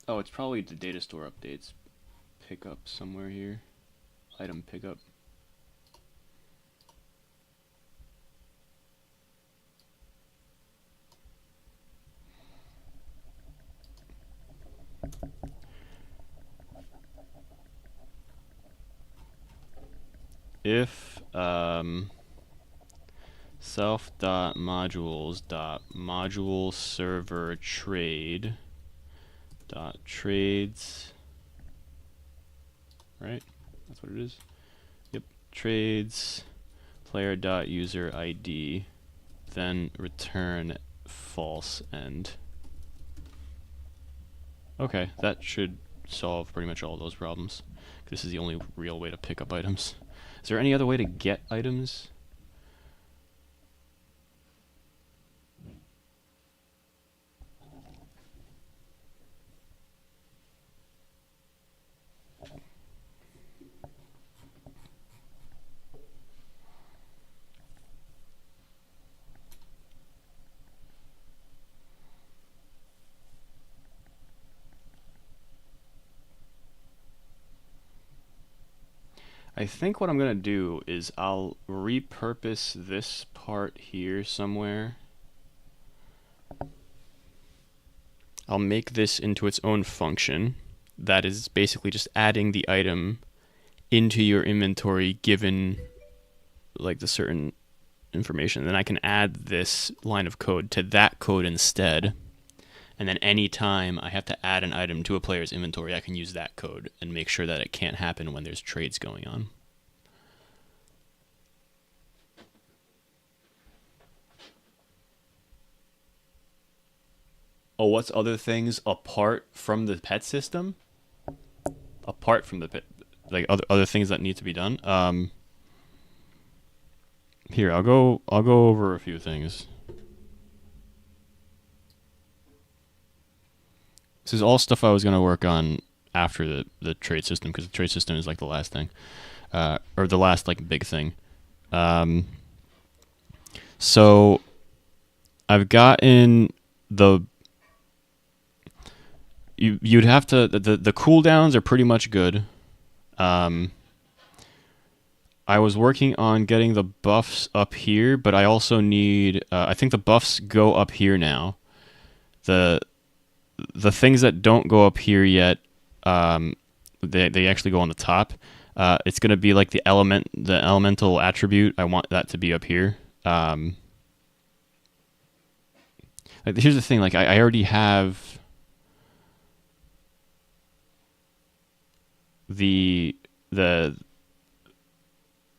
Oh, it's probably the data store updates. Pickup somewhere here. Item pickup. If self.modules.module server trade dot trades, right? That's what it is. Yep. Trades player dot user ID, then return false end. Okay, that should solve pretty much all those problems. This is the only real way to pick up items. Is there any other way to get items? I think what I'm gonna do is I'll repurpose this part here somewhere. I'll make this into its own function that is basically just adding the item into your inventory given like the certain information. Then I can add this line of code to that code instead. And then anytime I have to add an item to a player's inventory, I can use that code and make sure that it can't happen when there's trades going on. Oh, what's other things apart from the pet system? Apart from the pet, like other things that need to be done. Here, I'll go over a few things. This is all stuff I was gonna work on after the trade system, because the trade system is like the last thing, or the last like big thing. Um, so I've gotten the you'd have to the cooldowns are pretty much good. Um, I was working on getting the buffs up here, but I also need. I think the buffs go up here now. The the things that don't go up here yet, they actually go on the top. It's gonna be like the elemental attribute. I want that to be up here. Like here's the thing. Like I already have the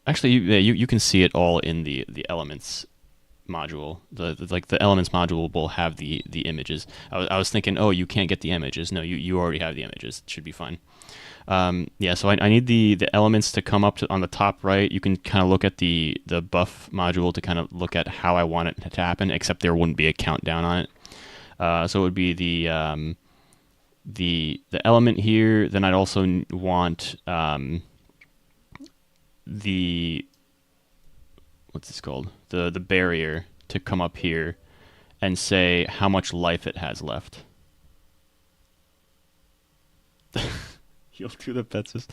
actually you can see it all in the elements module. Like the elements module will have the images. I was thinking, oh, you can't get the images. No, you already have the images. It should be fine. Yeah, so I need the elements to come up on the top right. You can kind of look at the buff module to kind of look at how I want it to happen, except there wouldn't be a countdown on it. So it would be the element here. Then I'd also want the what's this called? The barrier to come up here and say how much life it has left. You'll do the pets.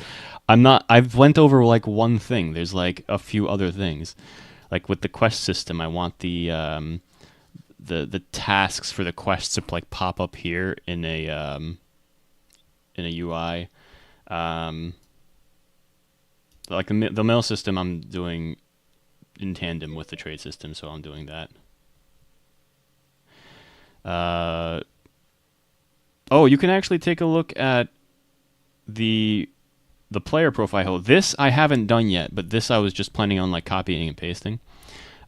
I'm not. I've went over like one thing. There's like a few other things. Like with the quest system, I want the tasks for the quests to like pop up here in a UI. Like the mail system, I'm doing in tandem with the trade system, so I'm doing that. Oh, you can actually take a look at the player profile. This I haven't done yet, but this I was just planning on like copying and pasting.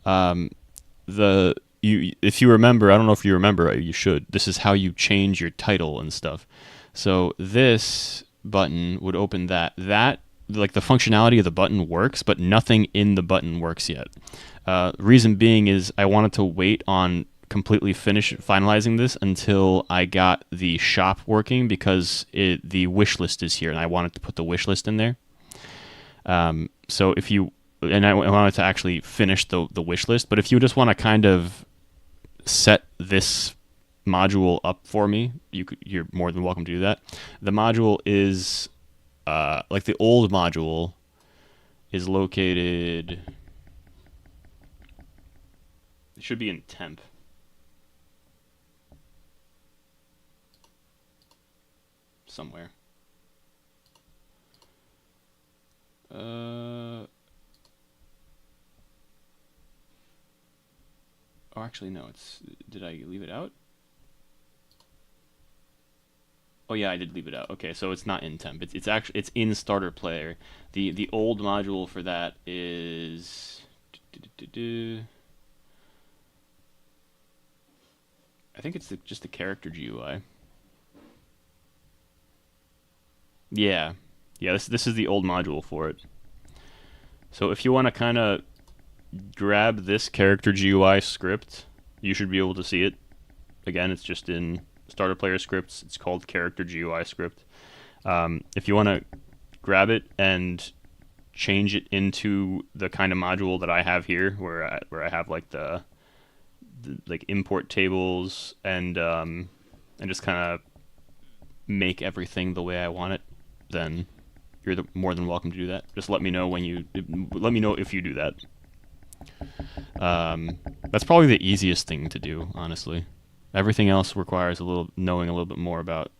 The you if you remember, I don't know if you remember, you should. This is how you change your title and stuff. So this button would open that. That like the functionality of the button works, but nothing in the button works yet. Reason being is I wanted to wait on completely finalizing this until I got the shop working, because the wish list is here and I wanted to put the wish list in there. So if you and I wanted to actually finish the wish list, but if you just want to kind of set this module up for me, you're more than welcome to do that. The module is like the old module is located. It should be in temp. Somewhere. Oh, actually, no. Did I leave it out? Oh yeah, I did leave it out. Okay, so it's not in temp. It's actually it's in starter player. The old module for that is. I think it's just the character GUI. Yeah, yeah. This is the old module for it. So if you want to kind of grab this character GUI script, you should be able to see it. Again, it's just in starter player scripts. It's called character GUI script. If you want to grab it and change it into the kind of module that I have here, where I have like the like import tables and just kind of make everything the way I want it, then you're more than welcome to do that. Just let me know if you do that. That's probably the easiest thing to do, honestly. Everything else requires knowing a little bit more about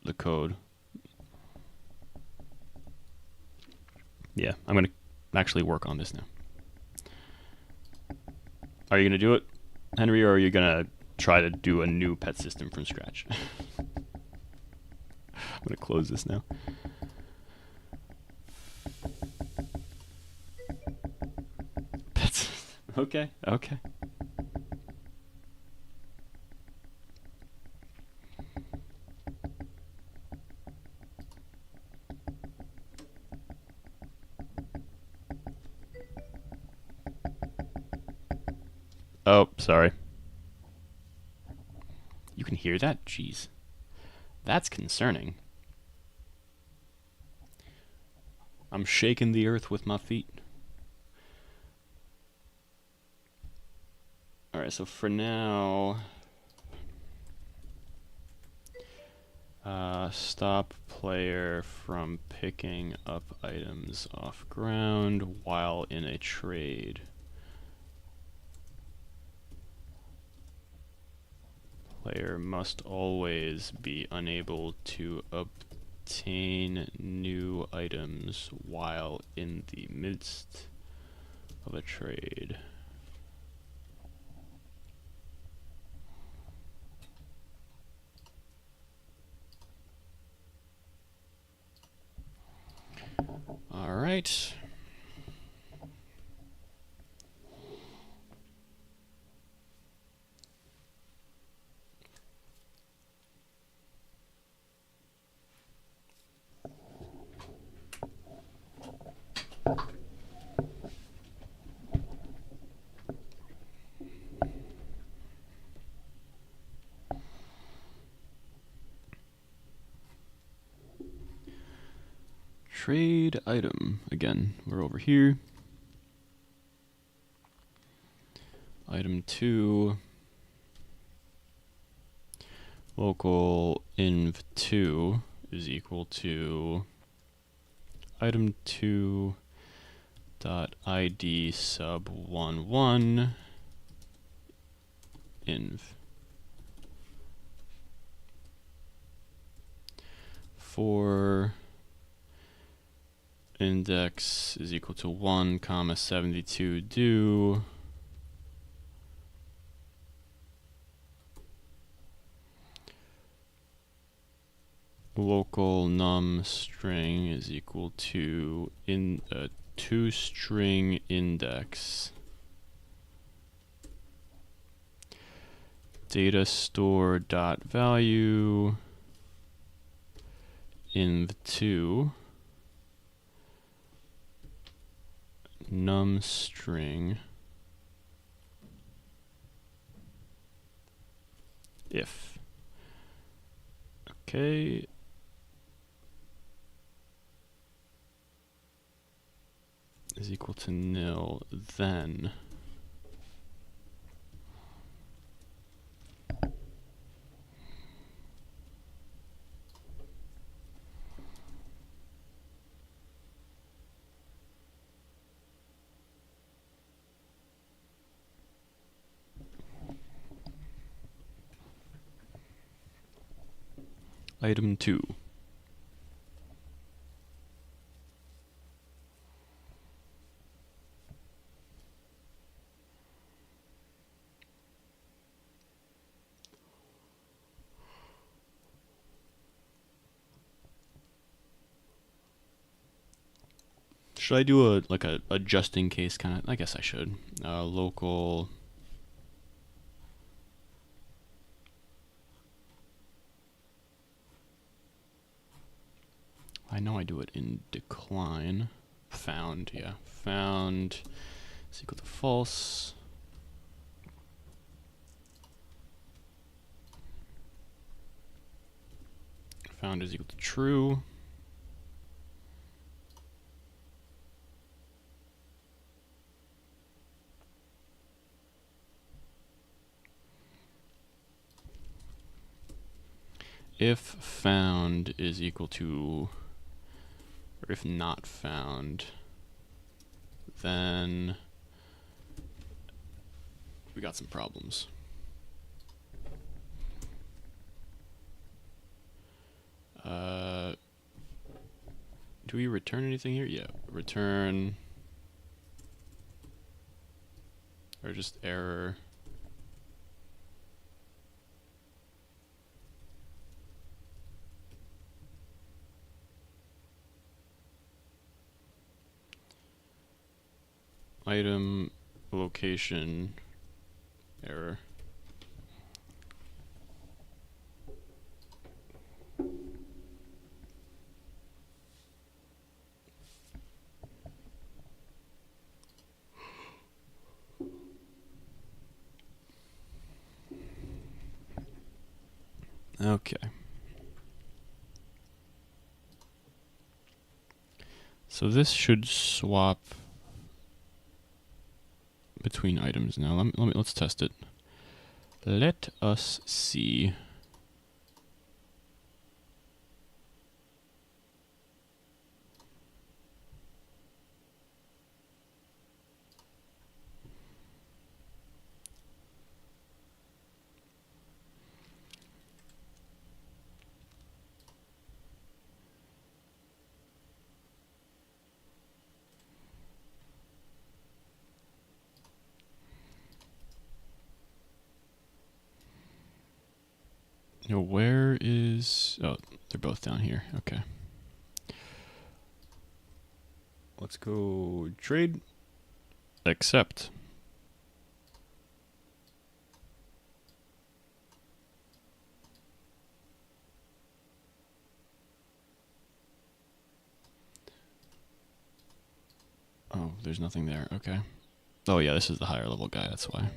the code. Yeah, I'm gonna actually work on this now. Are you gonna do it, Henry, or are you gonna try to do a new pet system from scratch? I'm gonna close this now. Pets. Okay. Oh, sorry. You can hear that? Jeez. That's concerning. I'm shaking the earth with my feet. Alright, so for now, stop player from picking up items off ground while in a trade. Player must always be unable to obtain new items while in the midst of a trade. All right. Trade item. Again, we're over here. Item 2. Local inv2 is equal to item 2 dot id sub 11 inv. For index is equal to 1 comma 72 do local num string is equal to toString index data store dot value inv2 num string if. Okay. Is equal to nil, then item 2. Should I do a just in case kind of? I guess I should. Local. I know I do it in decline. Found, yeah. Found is equal to false. Found is equal to true. If found is equal to or if not found, then we got some problems. Do we return anything here? Yeah, return, or just error. Item, location, error. Okay. So this should swap between items now. Let's test it. Let us see. Where is... Oh, they're both down here. Okay. Let's go trade. Accept. Oh, there's nothing there. Okay. Oh yeah, this is the higher level guy, that's why.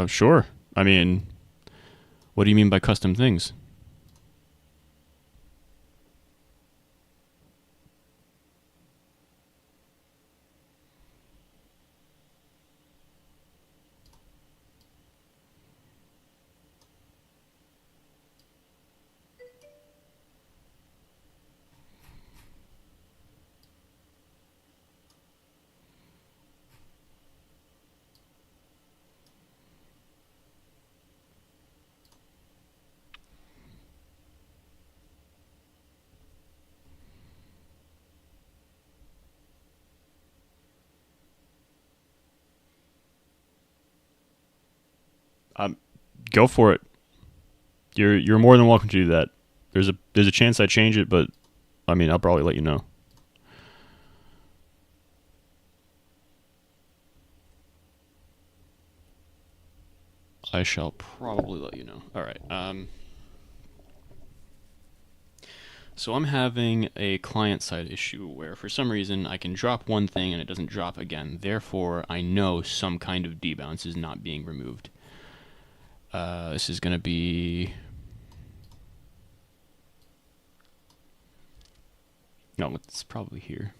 Sure. I mean, what do you mean by custom things? Go for it. You're more than welcome to do that. There's a chance I change it, but I mean, I'll probably let you know. I shall probably let you know. All right. So I'm having a client-side issue where for some reason I can drop one thing and it doesn't drop again. Therefore, I know some kind of debounce is not being removed. This is going to be... No, it's probably here.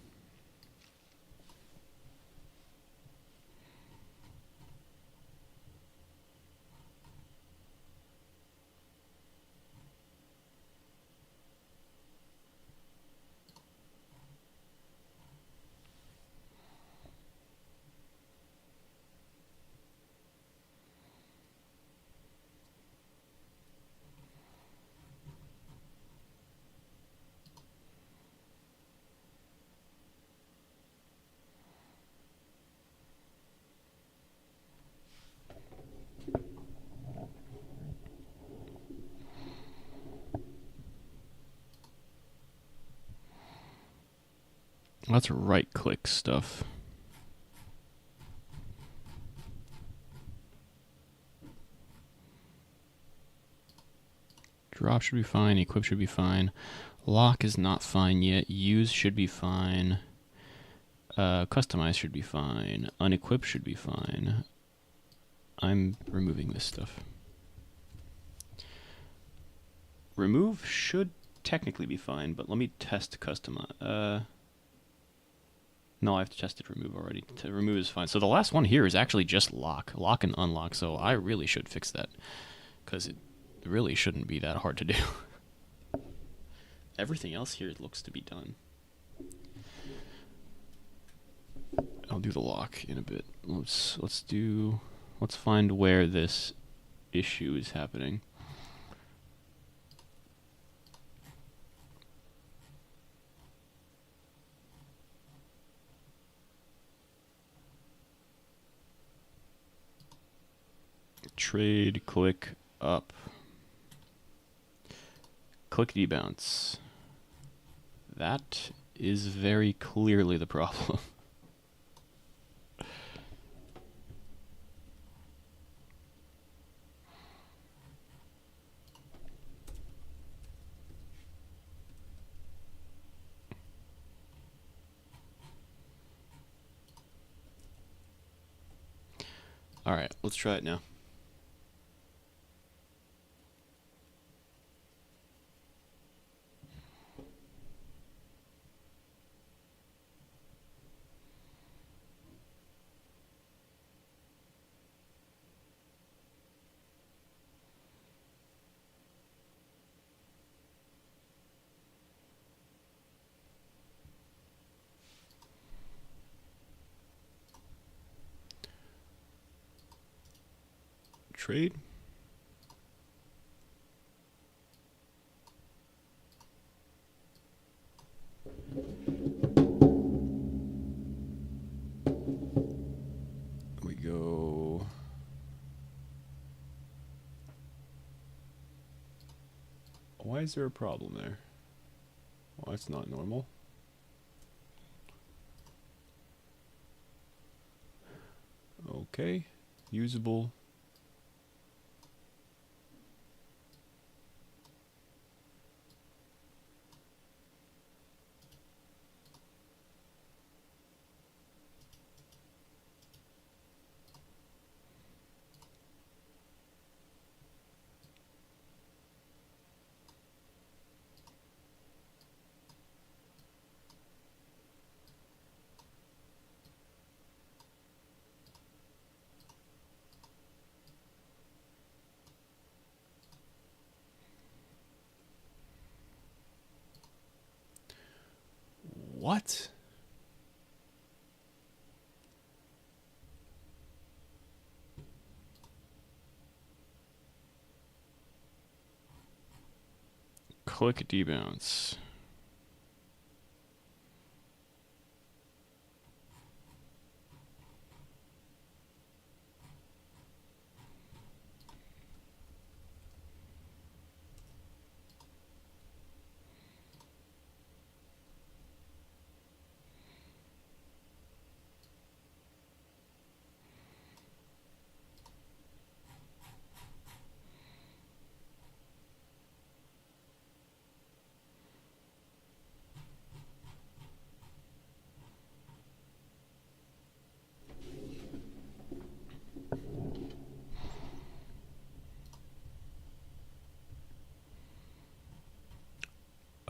That's right-click stuff. Drop should be fine. Equip should be fine. Lock is not fine yet. Use should be fine. Customize should be fine. Unequip should be fine. I'm removing this stuff. Remove should technically be fine, but let me test customize. No, I have to test it remove already. To remove is fine. So the last one here is actually just lock. Lock and unlock, so I really should fix that. Because It really shouldn't be that hard to do. Everything else here looks to be done. I'll do the lock in a bit. Let's find where this issue is happening. Trade, click up. Click debounce. That is very clearly the problem. Alright, let's try it now. Trade. We go. Why is there a problem there? Well, that's not normal. Okay, usable. What? Click debounce.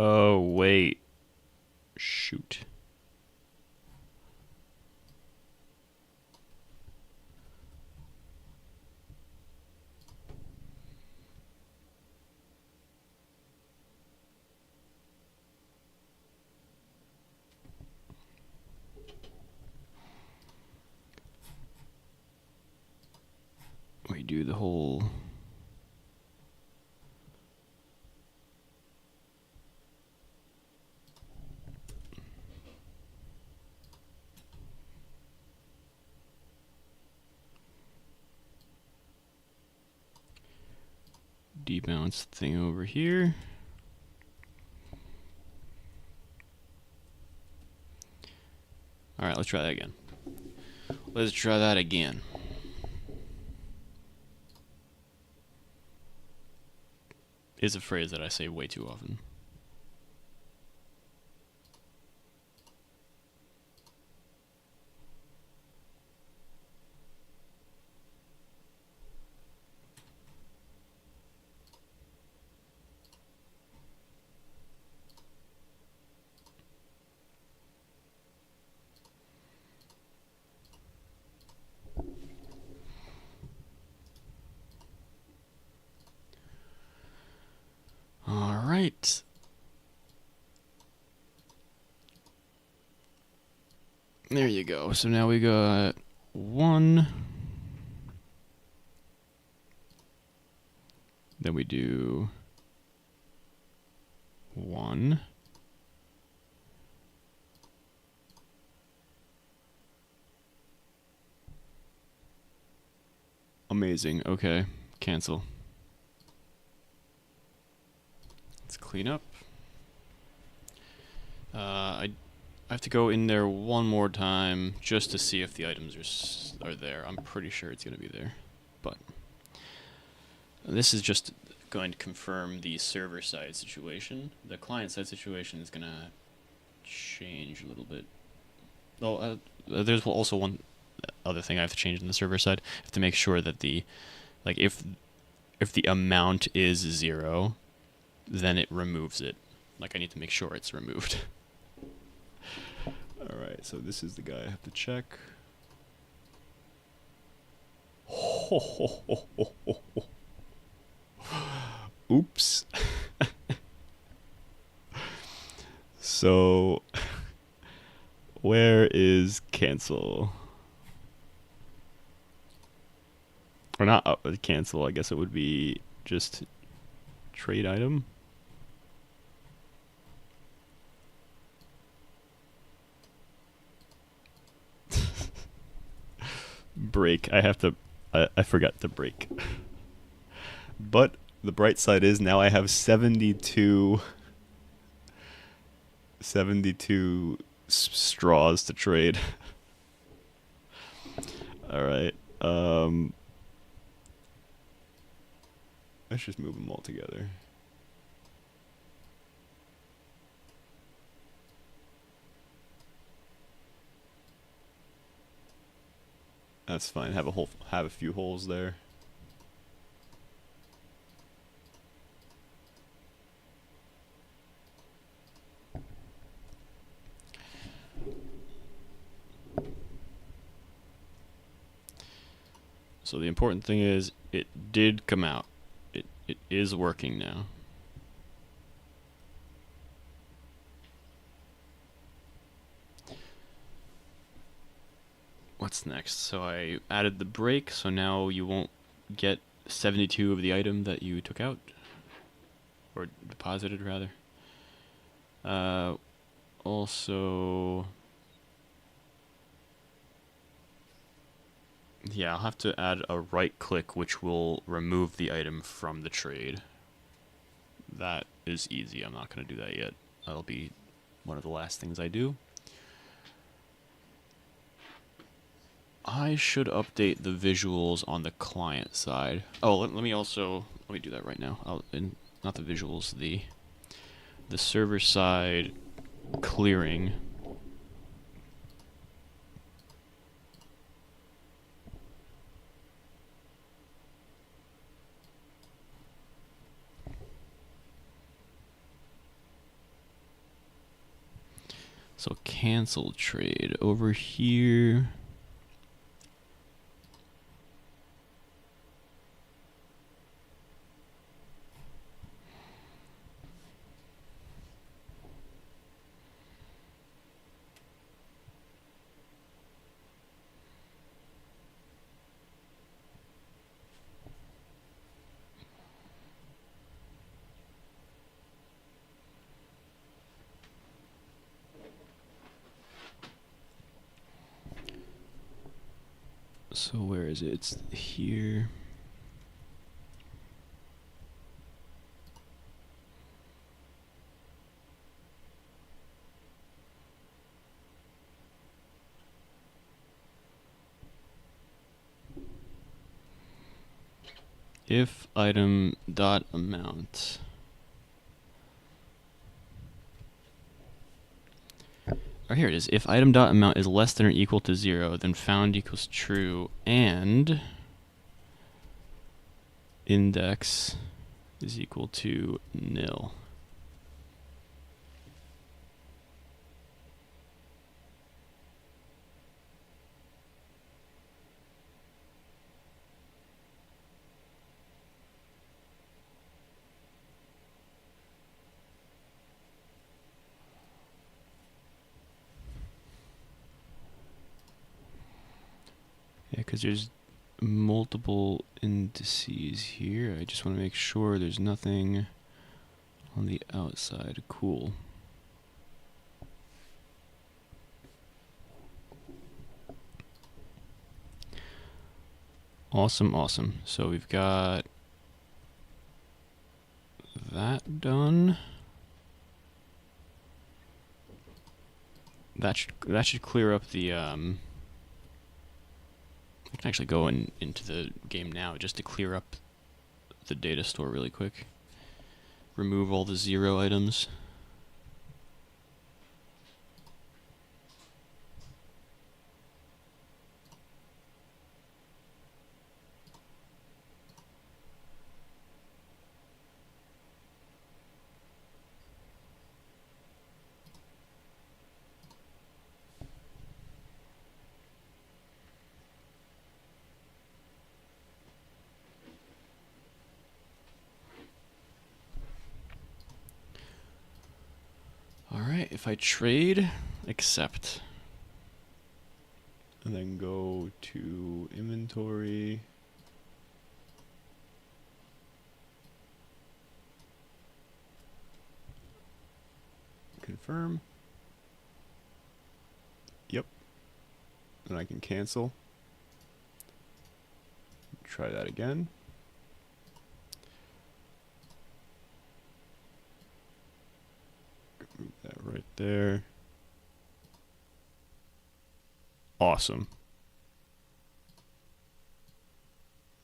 Oh, wait. Shoot. We do the whole... debounce thing over here. Alright, let's try that again. Let's try that again. Is a phrase that I say way too often. you go. So now we got 1. Then we do 1. Amazing. Okay. Cancel. Let's clean up. I have to go in there one more time just to see if the items are there. I'm pretty sure it's going to be there. But this is just going to confirm the server-side situation. The client-side situation is going to change a little bit. Oh, there's also one other thing I have to change in the server side. I have to make sure that if the amount is 0, then it removes it. Like, I need to make sure it's removed. Alright, so this is the guy I have to check. Oops. So, where is cancel? Or not cancel, I guess it would be just trade item. Break. I forgot to break. But the bright side is now I have 72 straws to trade. Alright. Let's just move them all together. That's fine. Have a few holes there. So the important thing is it did come out. It is working now. What's next? So I added the break, so now you won't get 72 of the item that you took out. Or deposited, rather. Also... Yeah, I'll have to add a right click which will remove the item from the trade. That is easy. I'm not going to do that yet. That'll be one of the last things I do. I should update the visuals on the client side. Oh, let me do that right now. Not the visuals, the server side clearing. So cancel trade over here. So where is it? It's here. If item dot amount. Or here it is. If item dot amount is less than or equal to 0, then found equals true, and index is equal to nil. because there's multiple indices here. I just want to make sure there's nothing on the outside. Cool. Awesome, awesome. So we've got that done. That should clear up the I can actually go into the game now just to clear up the data store really quick. Remove all the 0 items. Alright, if I trade, accept. And then go to inventory. Confirm. Yep. And I can cancel. Try that again. Move that right there. Awesome.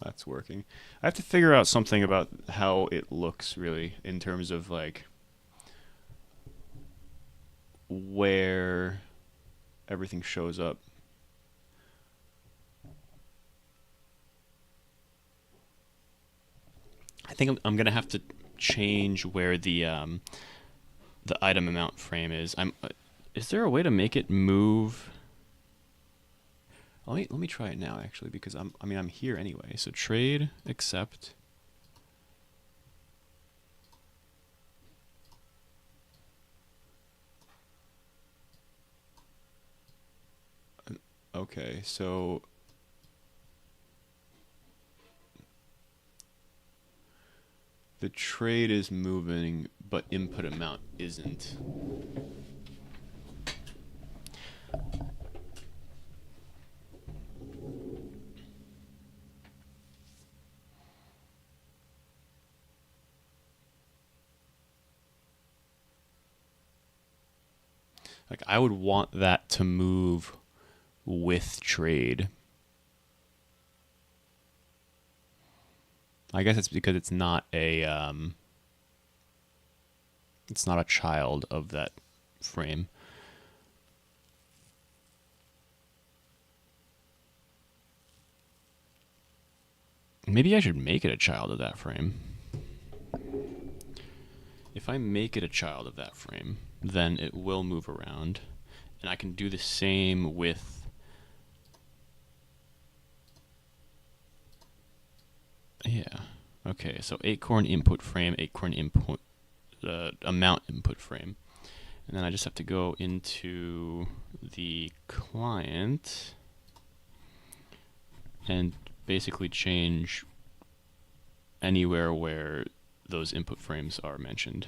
That's working. I have to figure out something about how it looks really in terms of like where everything shows up. I think I'm gonna have to change where the item amount frame is. Is there a way to make it move? Let me try it now actually, because I'm here anyway. So trade, accept. Okay, so the trade is moving, but input amount isn't. Like I would want that to move with trade. I guess it's because it's not a child of that frame. Maybe I should make it a child of that frame. If I make it a child of that frame, then it will move around. And I can do the same with okay, so Acorn input frame, Acorn input amount input frame. And then I just have to go into the client and basically change anywhere where those input frames are mentioned.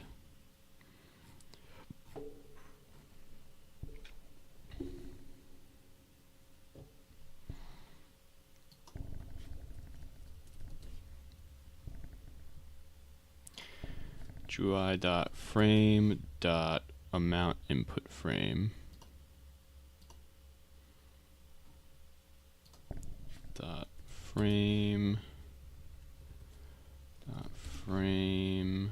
UI.frame.amount input frame .frame .frame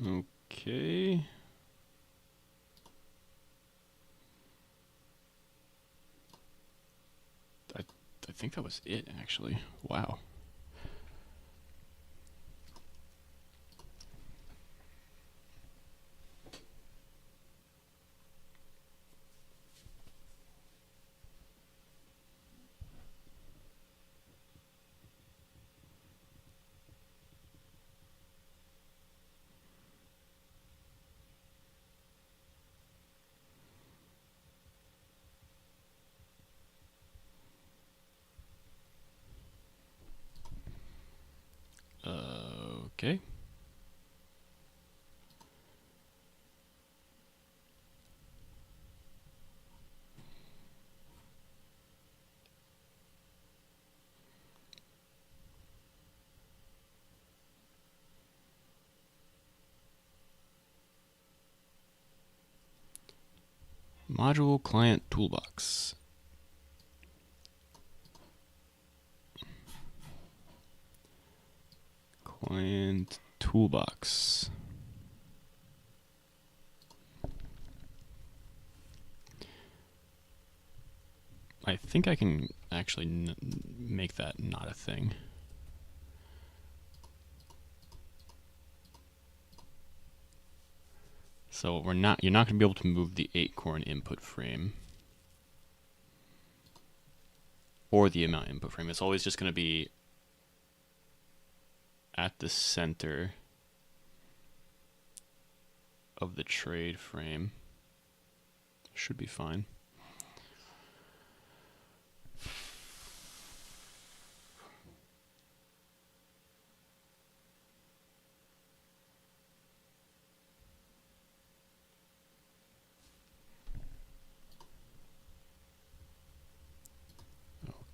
okay. I think that was it, actually. Wow. Okay. Module client toolbox. Client toolbox. I think I can actually make that not a thing. So you're not going to be able to move the Acorn input frame or the amount input frame. It's always just going to be at the center of the trade frame. Should be fine.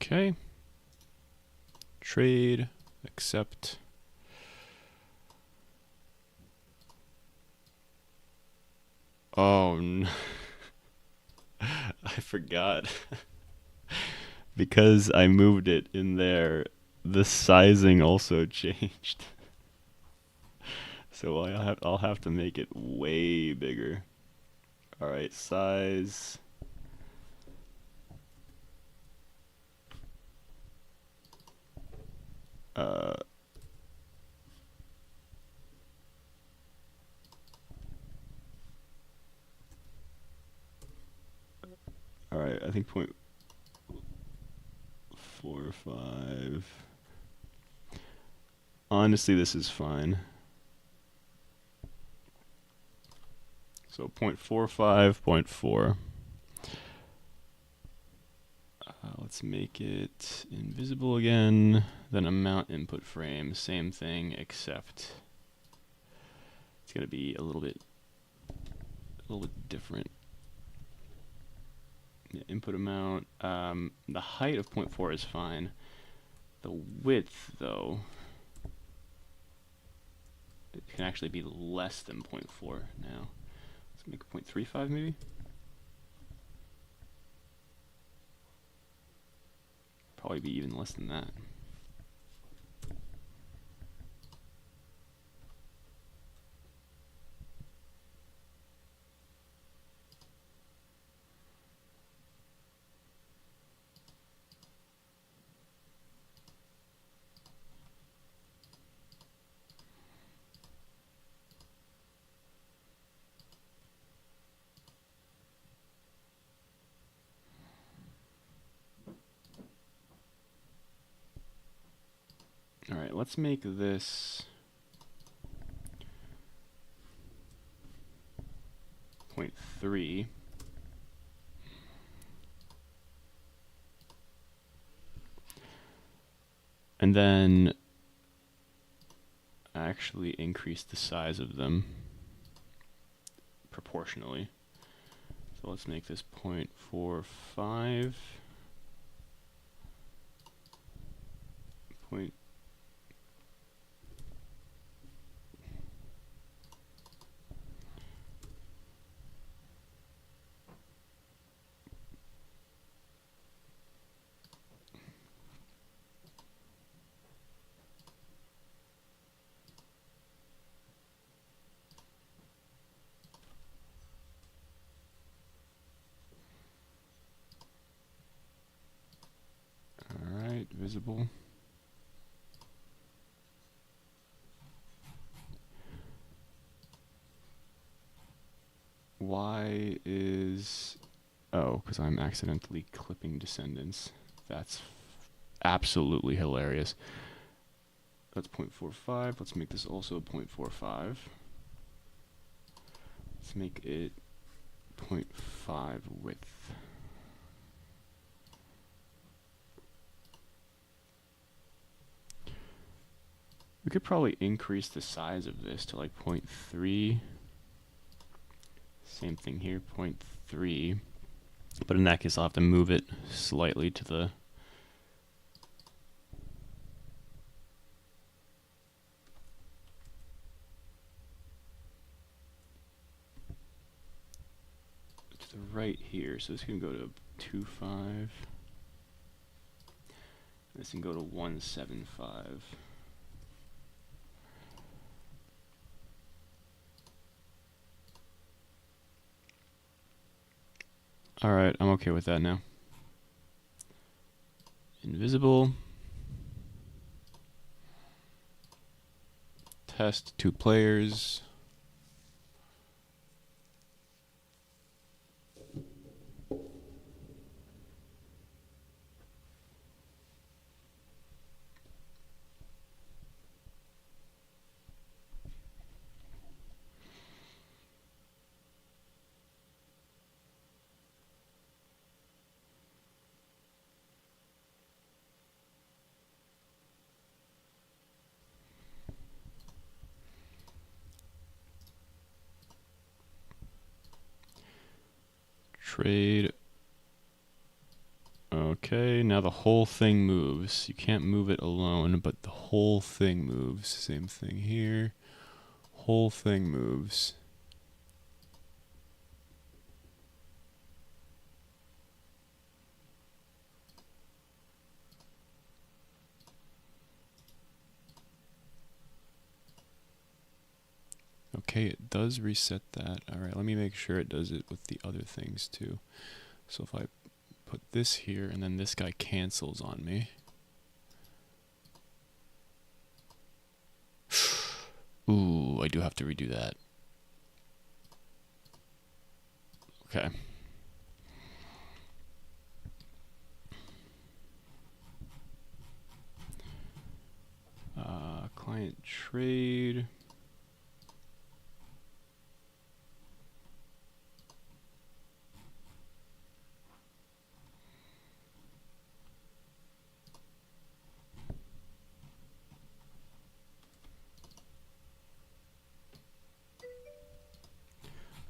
Okay. Trade, accept. Oh, no. I forgot. Because I moved it in there, the sizing also changed. So I'll have to make it way bigger. All right, size. All right, I think 0.45. Honestly, this is fine. So 0.45, 0.4. Let's make it invisible again. Then amount input frame, same thing, except it's gonna be a little bit different. Yeah, input amount. The height of 0.4 is fine. The width, though, it can actually be less than 0.4 now. Let's make 0.35 maybe. Probably be even less than that. All right, let's make this 0.3. And then actually increase the size of them proportionally. So let's make this 0.45. Alright, visible. Why is... Oh, because I'm accidentally clipping descendants. That's absolutely hilarious. That's 0.45. Let's make this also 0.45. Let's make it 0.5 width. We could probably increase the size of this to like 0.3. Same thing here, 0.3. But in that case, I'll have to move it slightly to the... right here. So this can go to 2.5. This can go to 1.75. Alright, I'm okay with that now. Invisible. Test 2 players. Trade. Okay, now the whole thing moves. You can't move it alone, but the whole thing moves. Same thing here. Whole thing moves. Okay, it does reset that. Alright, let me make sure it does it with the other things too. So if I put this here and then this guy cancels on me. Ooh, I do have to redo that. Okay. Client trade.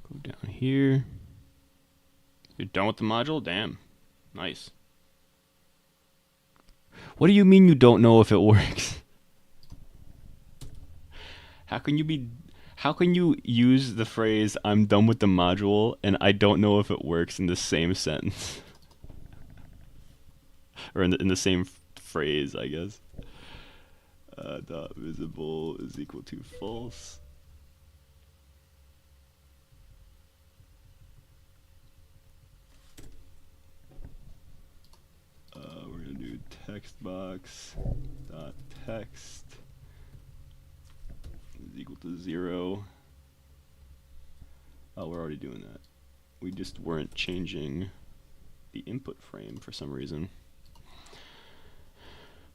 Go down here. You're done with the module? Damn. Nice. What do you mean you don't know if it works? How can you use the phrase "I'm done with the module" and "I don't know if it works" in the same sentence? Or in the same phrase, I guess. Dot visible is equal to false. We're gonna do text box dot text is equal to 0. Oh, we're already doing that. We just weren't changing the input frame for some reason.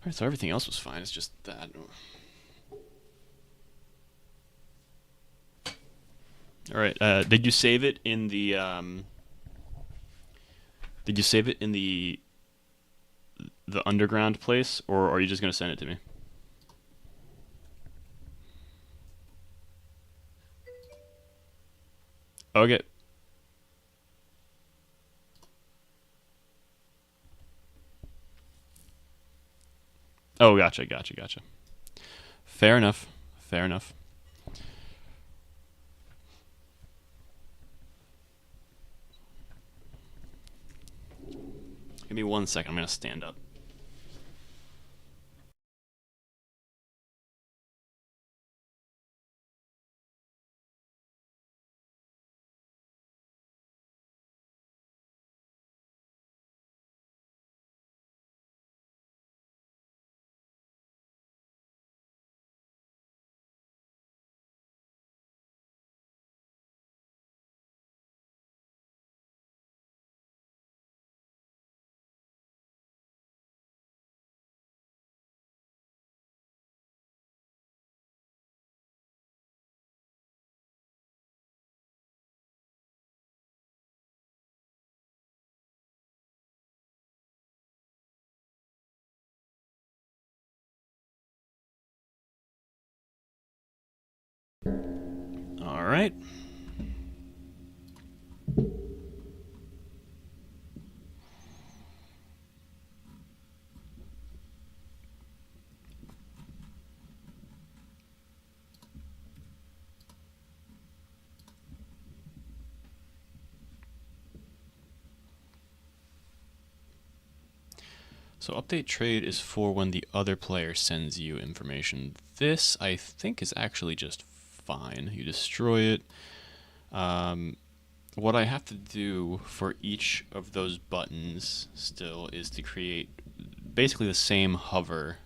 Alright, so everything else was fine, it's just that. Alright, did you save it in the, did you save it in the underground place, or are you just gonna send it to me? Okay. Oh, gotcha. Fair enough. Give me 1 second, I'm gonna stand up. All right. So update trade is for when the other player sends you information. This, I think, is actually just fine. You destroy it. What I have to do for each of those buttons still is to create basically the same hover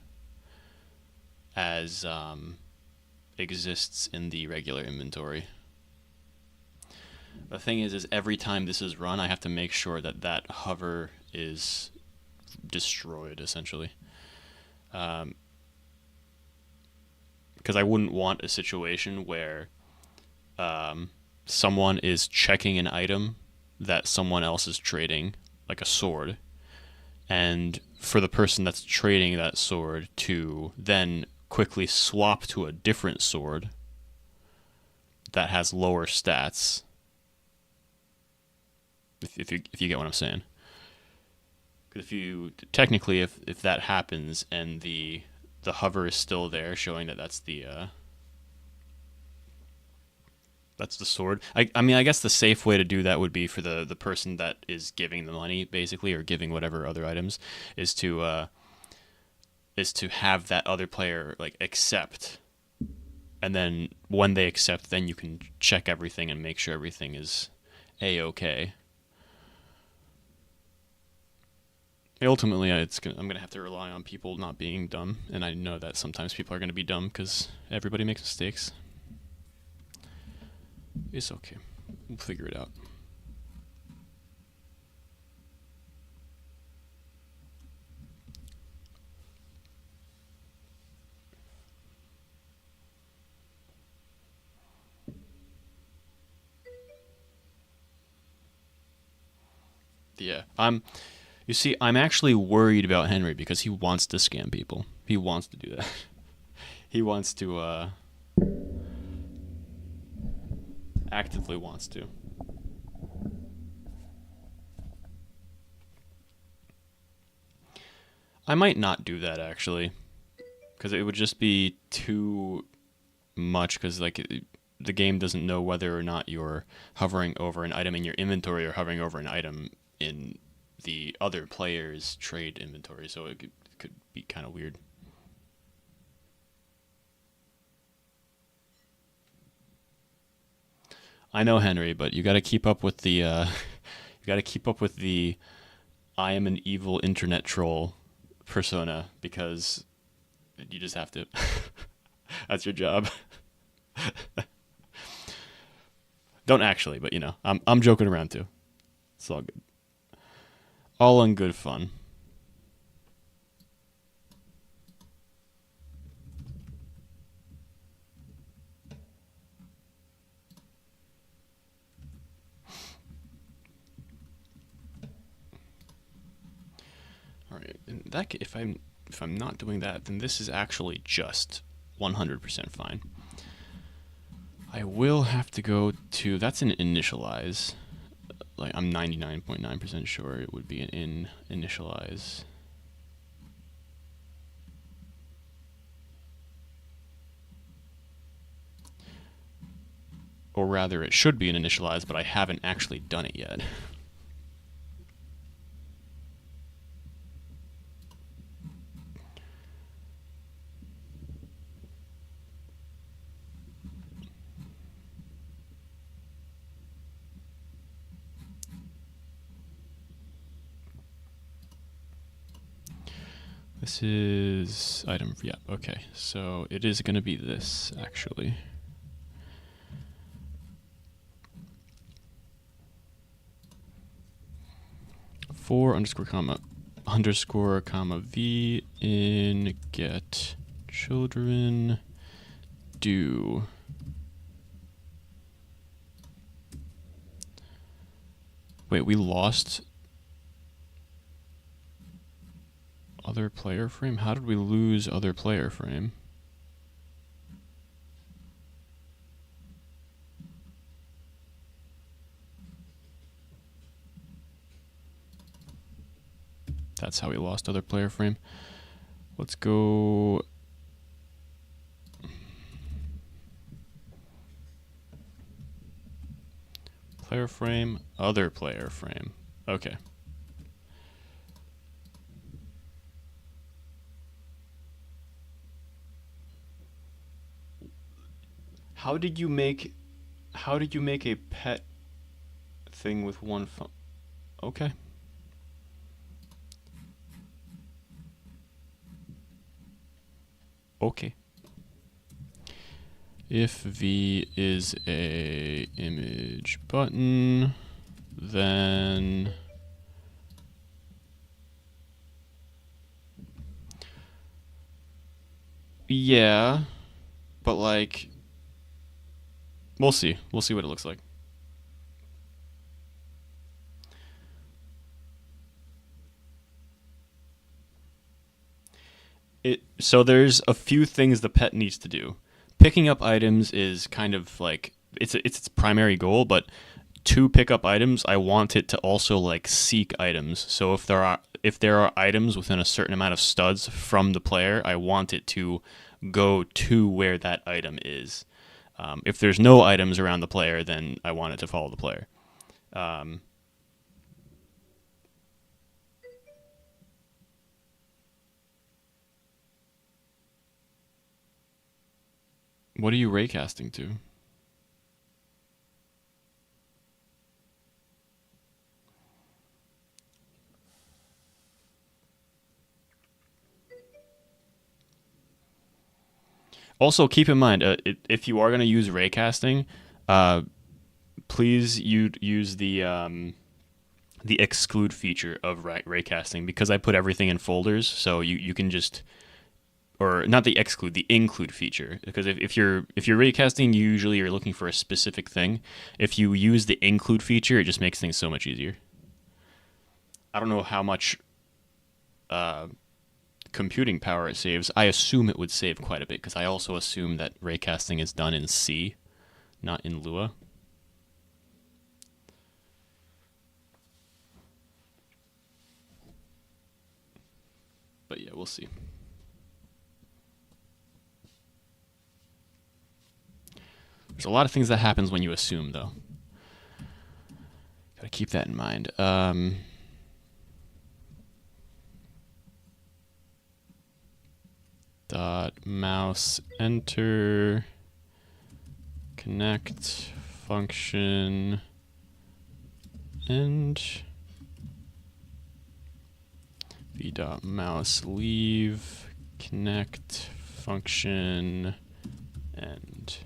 as exists in the regular inventory. The thing is every time this is run, I have to make sure that that hover is destroyed, essentially. Because I wouldn't want a situation where someone is checking an item that someone else is trading, like a sword, and for the person that's trading that sword to then quickly swap to a different sword that has lower stats. If you get what I'm saying. If you technically, if that happens and the hover is still there, showing that that's the sword. I mean, I guess the safe way to do that would be for the person that is giving the money, basically, or giving whatever other items, is to have that other player like accept, and then when they accept, then you can check everything and make sure everything is a-okay. Ultimately, I'm going to have to rely on people not being dumb, and I know that sometimes people are going to be dumb because everybody makes mistakes. It's okay. We'll figure it out. Yeah. You see, I'm actually worried about Henry because he wants to scam people. He wants to do that. He wants to, actively wants to. I might not do that, actually, because it would just be too much, because, like, the game doesn't know whether or not you're hovering over an item in your inventory or hovering over an item in the other player's trade inventory, so it could be kind of weird. I know, Henry, but you got to keep up with the you got to keep up with the I am an evil internet troll persona, because you just have to. That's your job. Don't actually, but I'm joking around too. It's all good. All in good fun. All right. And that if I'm not doing that, then this is actually just 100% fine. I will have to go to, that's an initialize. Like, I'm 99.9% sure it would be an initialize. Or rather, it should be an initialize, but I haven't actually done it yet. This is item, yeah, okay. So it is going to be this, actually. For underscore comma v in get children do. Wait, we lost other player frame? How did we lose other player frame? That's how we lost other player frame. Let's go. Player frame, other player frame. Okay. How did you make a pet thing with one phone? Okay. Okay. If V is a image button, then yeah, but like we'll see. We'll see what it looks like. So there's a few things the pet needs to do. Picking up items is kind of like it's its primary goal, but to pick up items, I want it to also like seek items. So if there are items within a certain amount of studs from the player, I want it to go to where that item is. If there's no items around the player, then I want it to follow the player. Um, what are you raycasting to? Also, keep in mind, if you are going to use raycasting, uh, please use the exclude feature of raycasting, because I put everything in folders, so you can just, or not the exclude, the include feature, because if you're raycasting, you usually are looking for a specific thing. If you use the include feature, it just makes things so much easier. I don't know how much uh, computing power it saves. I assume it would save quite a bit, because I also assume that raycasting is done in C, not in Lua. But yeah, we'll see. There's a lot of things that happens when you assume, though. Gotta keep that in mind. Dot mouse enter connect function and v dot mouse leave connect function end.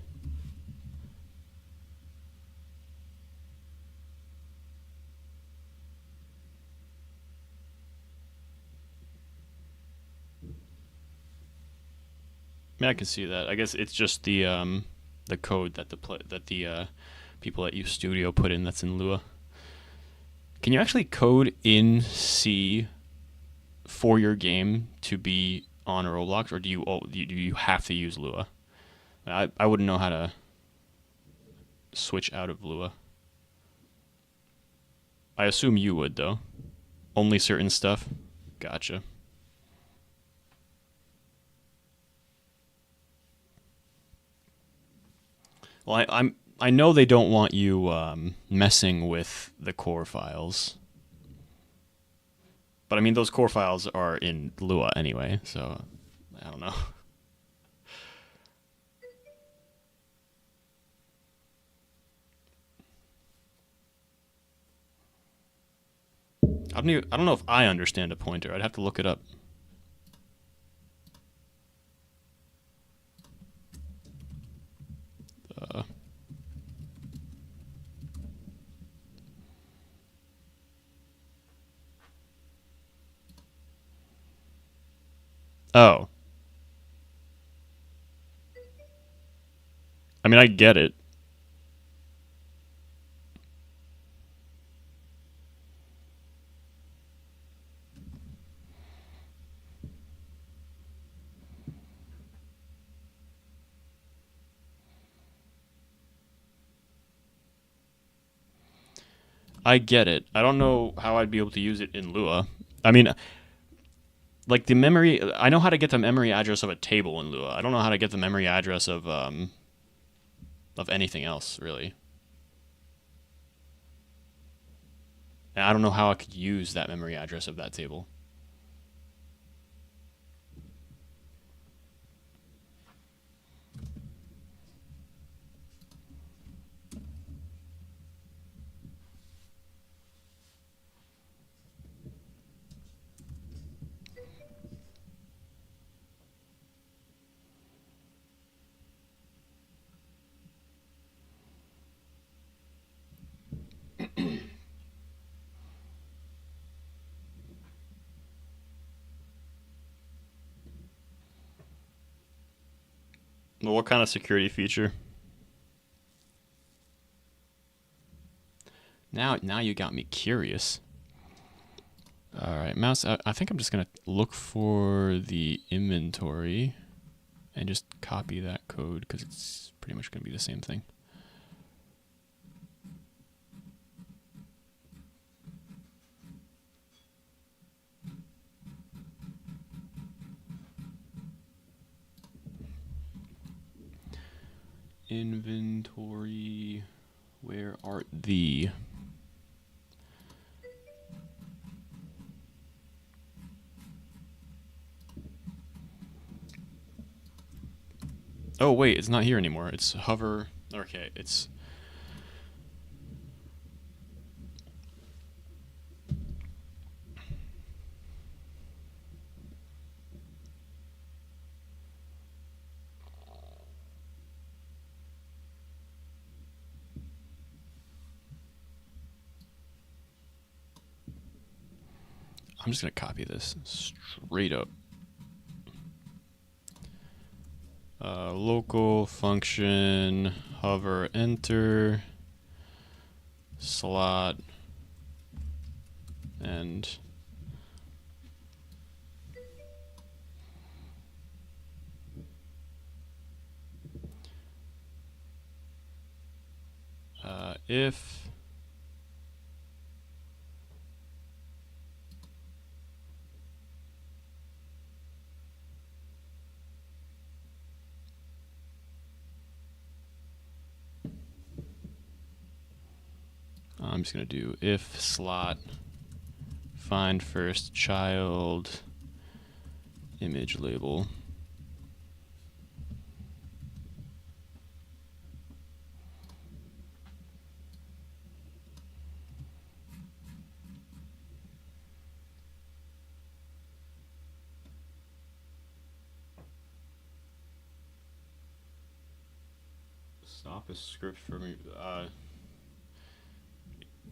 I mean, I can see that. I guess it's just the code that the people at Studio put in that's in Lua. Can you actually code in C for your game to be on Roblox, or do you have to use Lua? I wouldn't know how to switch out of Lua. I assume you would, though. Only certain stuff. Gotcha. Well, I know they don't want you messing with the core files, but I mean those core files are in Lua anyway, so I don't know. I don't know if I understand a pointer. I'd have to look it up. Uh, oh, I mean I get it. I get it. I don't know how I'd be able to use it in Lua. I mean, Like the memory, I know how to get the memory address of a table in Lua. I don't know how to get the memory address of anything else really. And I don't know how I could use that memory address of that table. Well, what kind of security feature? Now you got me curious. All right, mouse. I think I'm just gonna look for the inventory and just copy that code because it's pretty much gonna be the same thing. Inventory. Where art thee? Oh wait, it's not here anymore. It's hover. Okay, it's. I'm just gonna copy this straight up. Local function hover enter slot and if I'm just gonna do if slot find first child image label. Stop a script for me.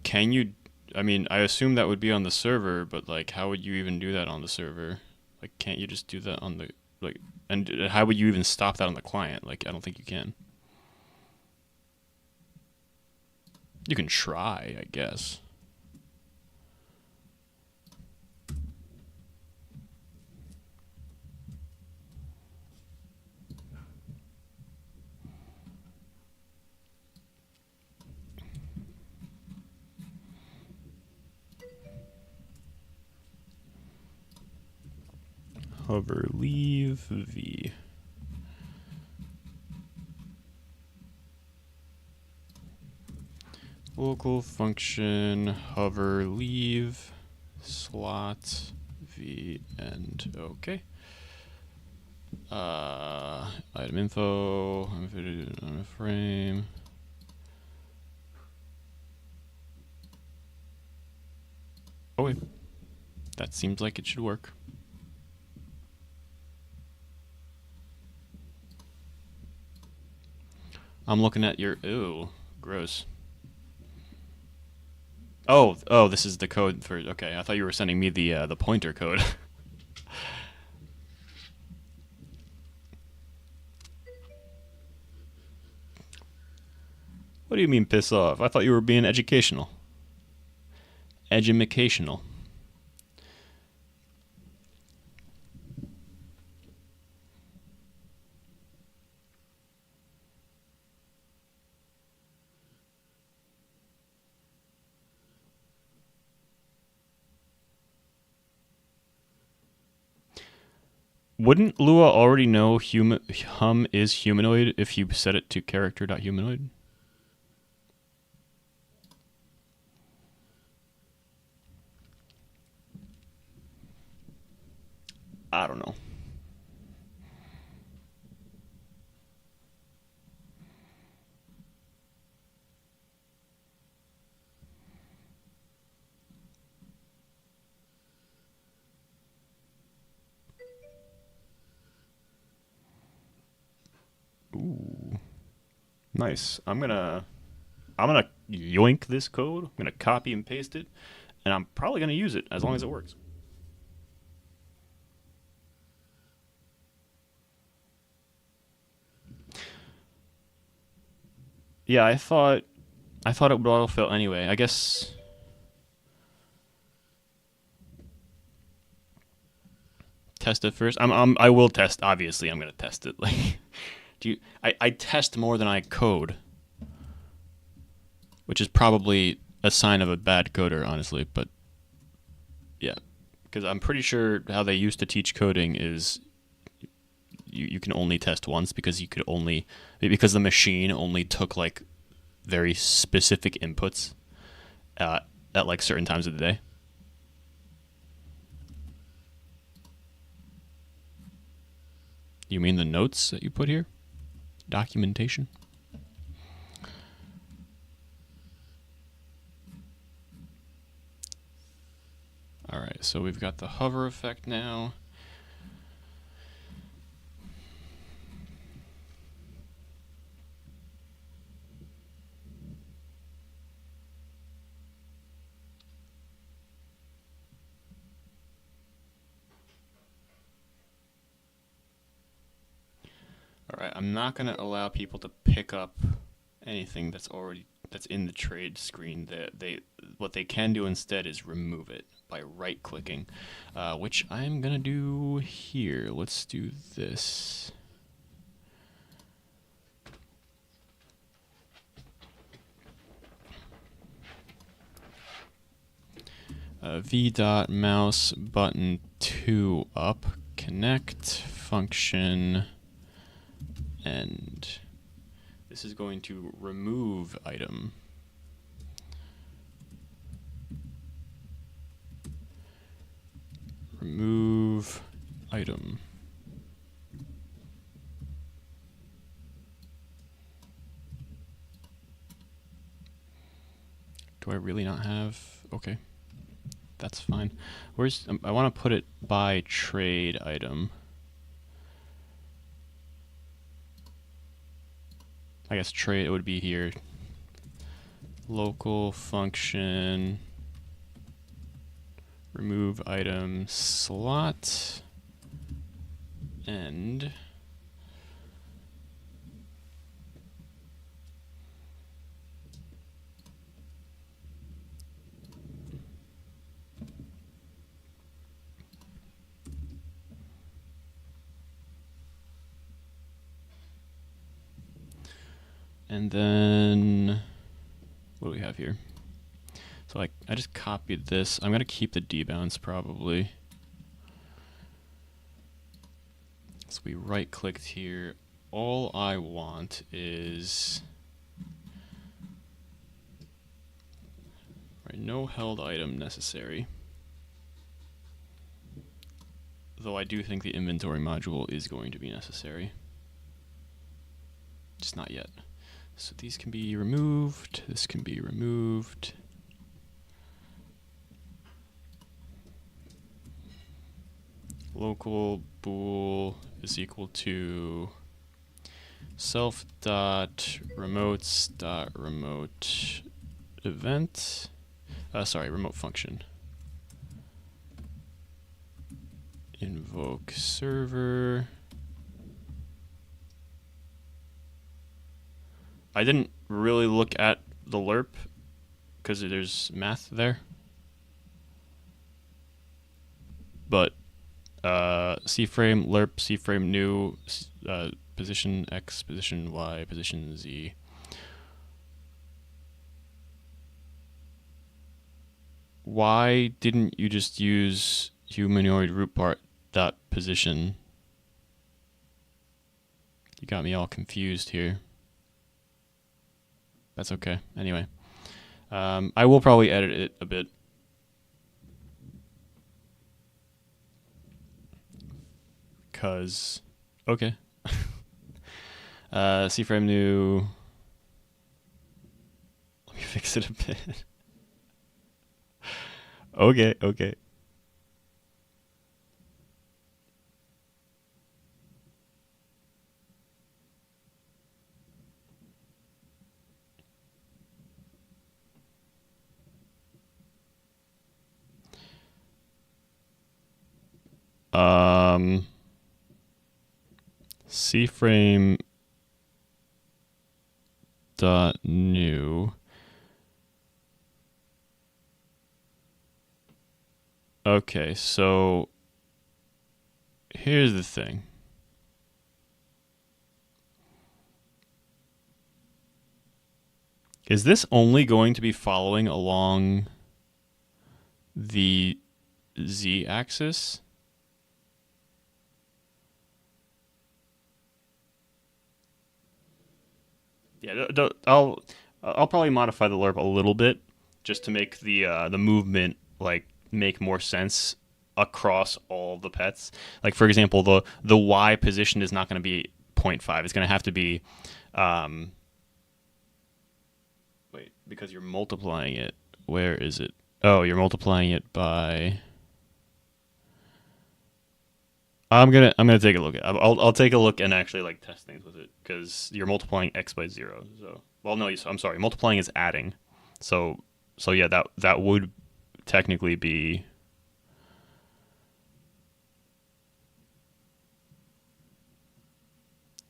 Can you? I mean, I assume that would be on the server, but like, how would you even do that on the server? Like, can't you just do that on the like? And how would you even stop that on the client? Like, I don't think you can. You can try, I guess. Hover leave v. Local function hover leave slot v end. Okay. Item info. I'm fitted on a frame. Oh wait. That seems like it should work. I'm looking at your. Ew, gross. Oh, this is the code for. Okay, I thought you were sending me the pointer code. What do you mean piss off? I thought you were being educational. Edumacational. Wouldn't Lua already know hum is humanoid if you set it to character.humanoid? I don't know. Ooh, nice. I'm gonna yoink this code. I'm gonna copy and paste it, and I'm probably gonna use it as long as it works. Yeah, I thought it would autofill anyway. I guess test it first. I will test. Obviously, I'm gonna test it. Like, I test more than I code, which is probably a sign of a bad coder, honestly. But yeah, because I'm pretty sure how they used to teach coding is you can only test once because you could only because the machine only took like very specific inputs uh, at like certain times of the day. You mean the notes that you put here? Documentation? Alright, so we've got the hover effect now. Alright, I'm not going to allow people to pick up anything that's in the trade screen. What they can do instead is remove it by right clicking, which I'm gonna do here. Let's do this. v.mouse button 2 up, connect function, and this is going to remove item. Remove item. Do I really not have? Okay, that's fine. Where's I want to put it by trade item. I guess trade, it would be here. Local function remove item slot end. And then what do we have here? So I just copied this. I'm gonna keep the debounce probably. So we right clicked here. All I want is no held item necessary. Though I do think the inventory module is going to be necessary. Just not yet. So these can be removed. This can be removed. Local bool is equal to self dot remotes dot remote event. Remote function. Invoke server. I didn't really look at the lerp because there's math there. But C-frame, lerp, C-frame new, position X, position Y, position Z. Why didn't you just use humanoid root part dot position You got me all confused here. That's okay. Anyway, I will probably edit it a bit. Cause, okay. C-frame new. Let me fix it a bit. Okay, okay. C-frame dot new. Okay, so here's the thing. Is this only going to be following along the z-axis? Yeah, I'll probably modify the lerp a little bit just to make the movement like make more sense across all the pets. Like for example, the y position is not going to be 0.5. It's going to have to be wait, because you're multiplying it. Where is it? Oh, you're multiplying it by. I'm gonna take a look. I'll take a look and actually like test things with it because you're multiplying x by 0. So well, no, I'm sorry. Multiplying is adding. So yeah, that would technically be.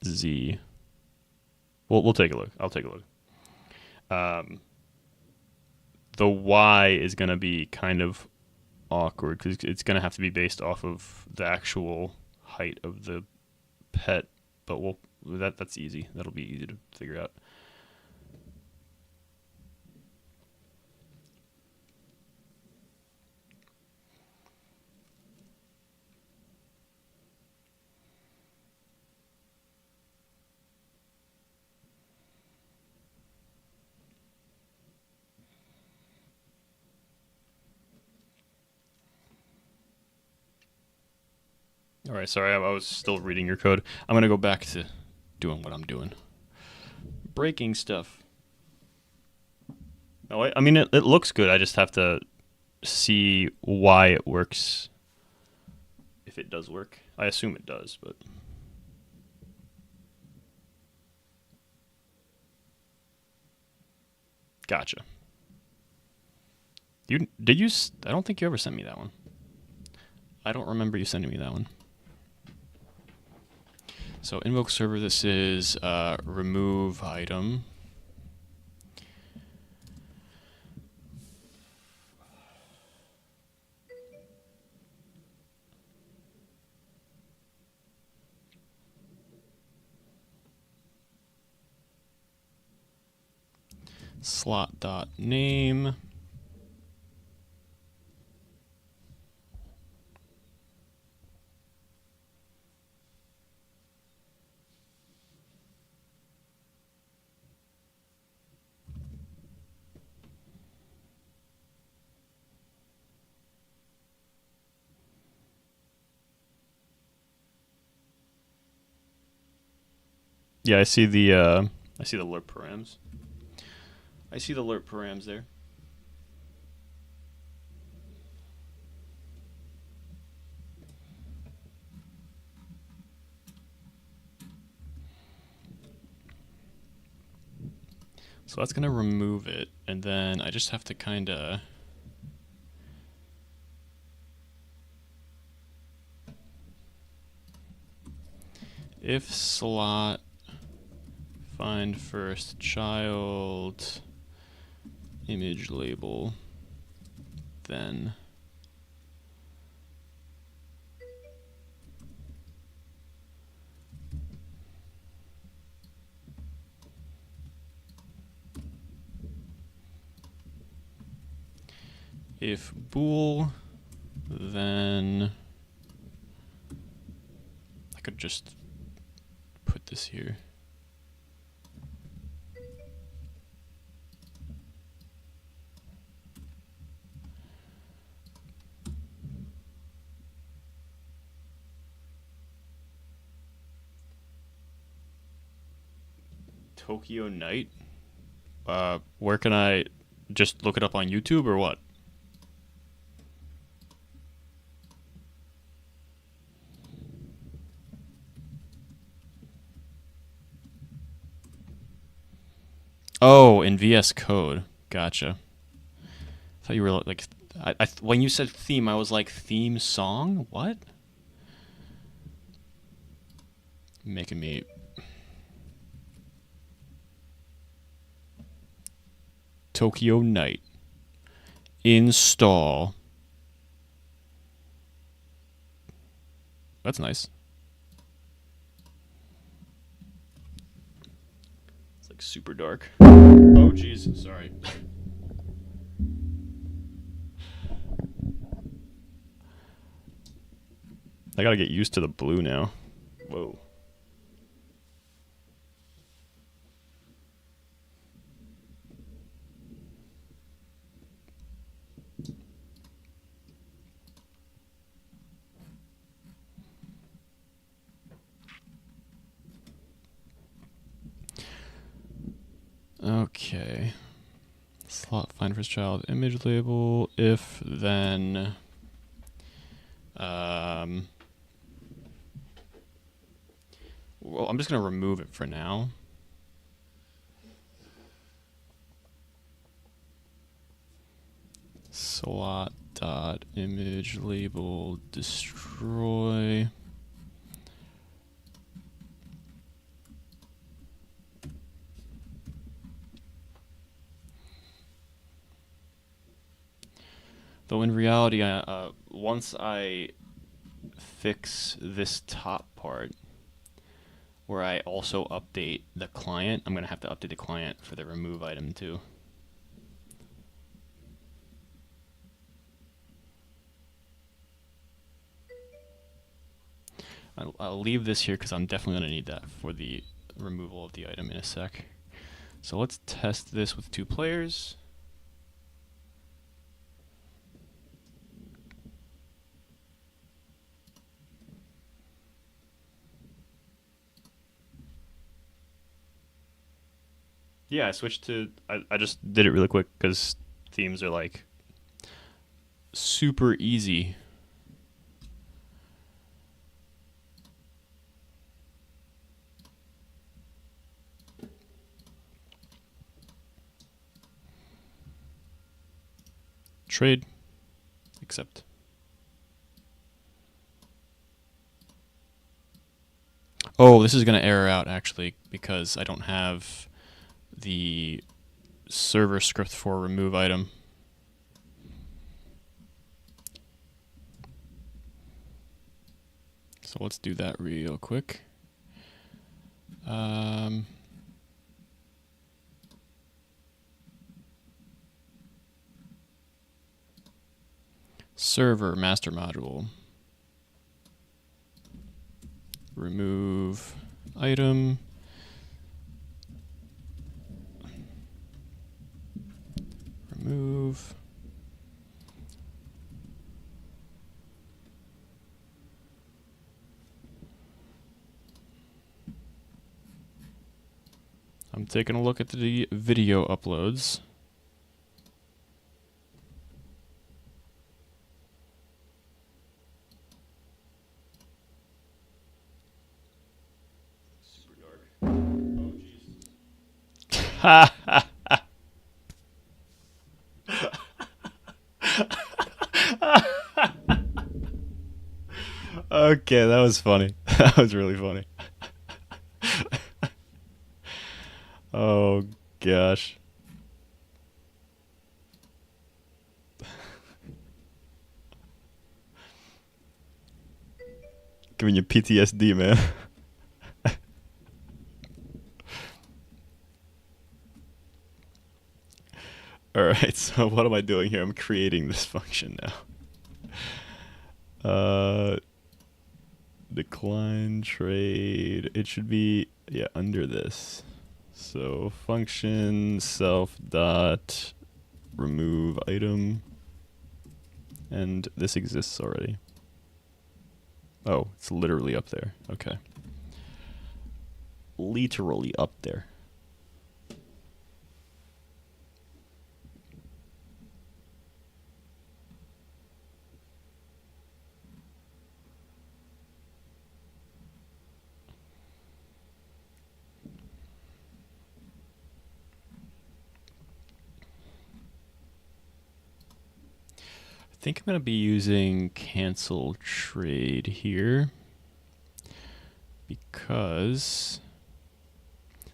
Z. We'll take a look. I'll take a look. The y is gonna be kind of awkward because it's going to have to be based off of the actual height of the pet, but that's easy. That'll be easy to figure out. All right, sorry, I was still reading your code. I'm going to go back to doing what I'm doing. Breaking stuff. No, I mean, it looks good. I just have to see why it works. If it does work. I assume it does, but... Gotcha. I don't think you ever sent me that one. I don't remember you sending me that one. So invoke server, this is remove item. Slot.name. Yeah, I see the lerp params. I see the lerp params there. So that's gonna remove it, and then I just have to kinda if slot find first child image label, then if bool, then I could just put put this here? Tokyo Night? Where can I just look it up on YouTube or what? Oh, in VS Code. Gotcha. I thought you were like, when you said theme, I was like, theme song? What? Making me. Tokyo Night. Install. That's nice. It's like super dark. Oh, jeez. Sorry. I gotta get used to the blue now. Whoa. Okay. Slot find first child image label. If then. Well, I'm just gonna remove it for now. Slot dot image label destroy. Though in reality, once I fix this top part, where I also update the client, I'm going to have to update the client for the remove item too. I'll leave this here because I'm definitely going to need that for the removal of the item in a sec. So let's test this with 2 players. Yeah, I switched to, I just did it really quick because themes are like super easy. Trade, accept. Oh, this is going to error out actually because I don't have the server script for remove item. So let's do that real quick. Server master module. Remove item. Remove. I'm taking a look at the video uploads. Super dark. Oh, jeez. Ha ha. Okay, that was funny. That was really funny. Oh gosh. Giving you PTSD, man. Alright, so what am I doing here? I'm creating this function now. Decline trade. It should be yeah, under this. So function self dot remove item, and this exists already. Oh, it's literally up there. Okay. Literally up there. I think I'm going to be using cancel trade here because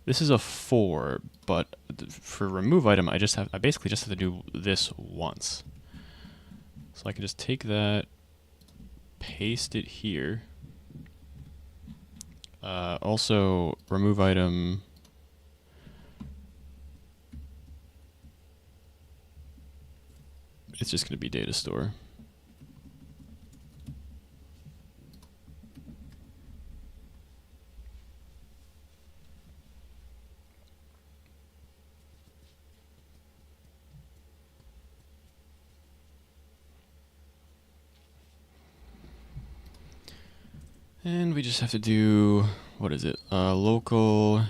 this is a 4, but for remove item, I basically just have to do this once. So I can just take that, paste it here. Also, remove item. It's just going to be data store. And we just have to do, what is it? Local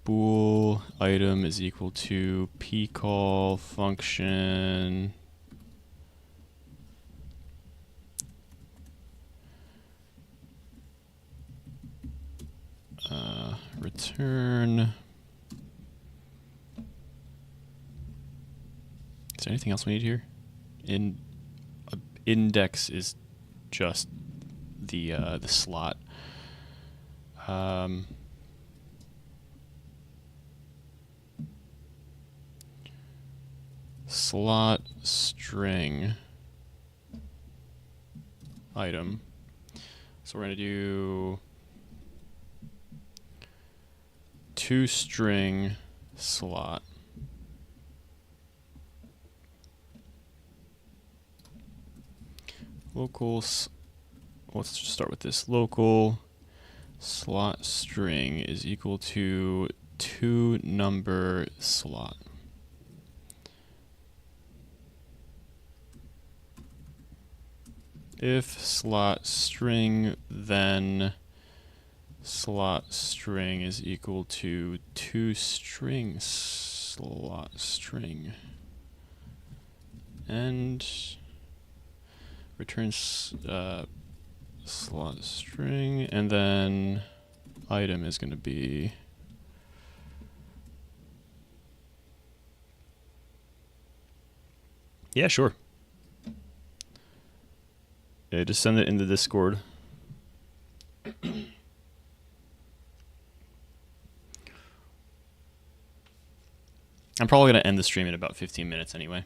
bool item is equal to pcall function return. Is there anything else we need here? Index is just the slot. Slot string item. So we're going to do toString slot. Let's just start with this. Local slot string is equal to toNumber slot. If slot string, then slot string is equal to toString slot string. And returns slot string, and then item is going to be yeah, sure. Yeah, just send it into Discord. I'm probably going to end the stream in about 15 minutes anyway.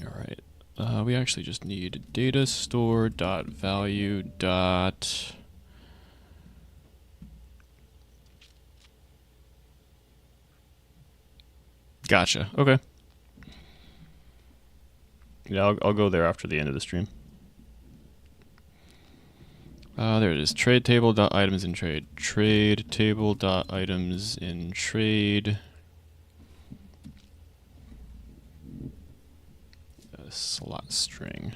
All right. We actually just need data store dot value dot gotcha. Okay. Yeah, I'll go there after the end of the stream. There it is. Trade table dot items in trade. Trade table dot items in trade. Slot string.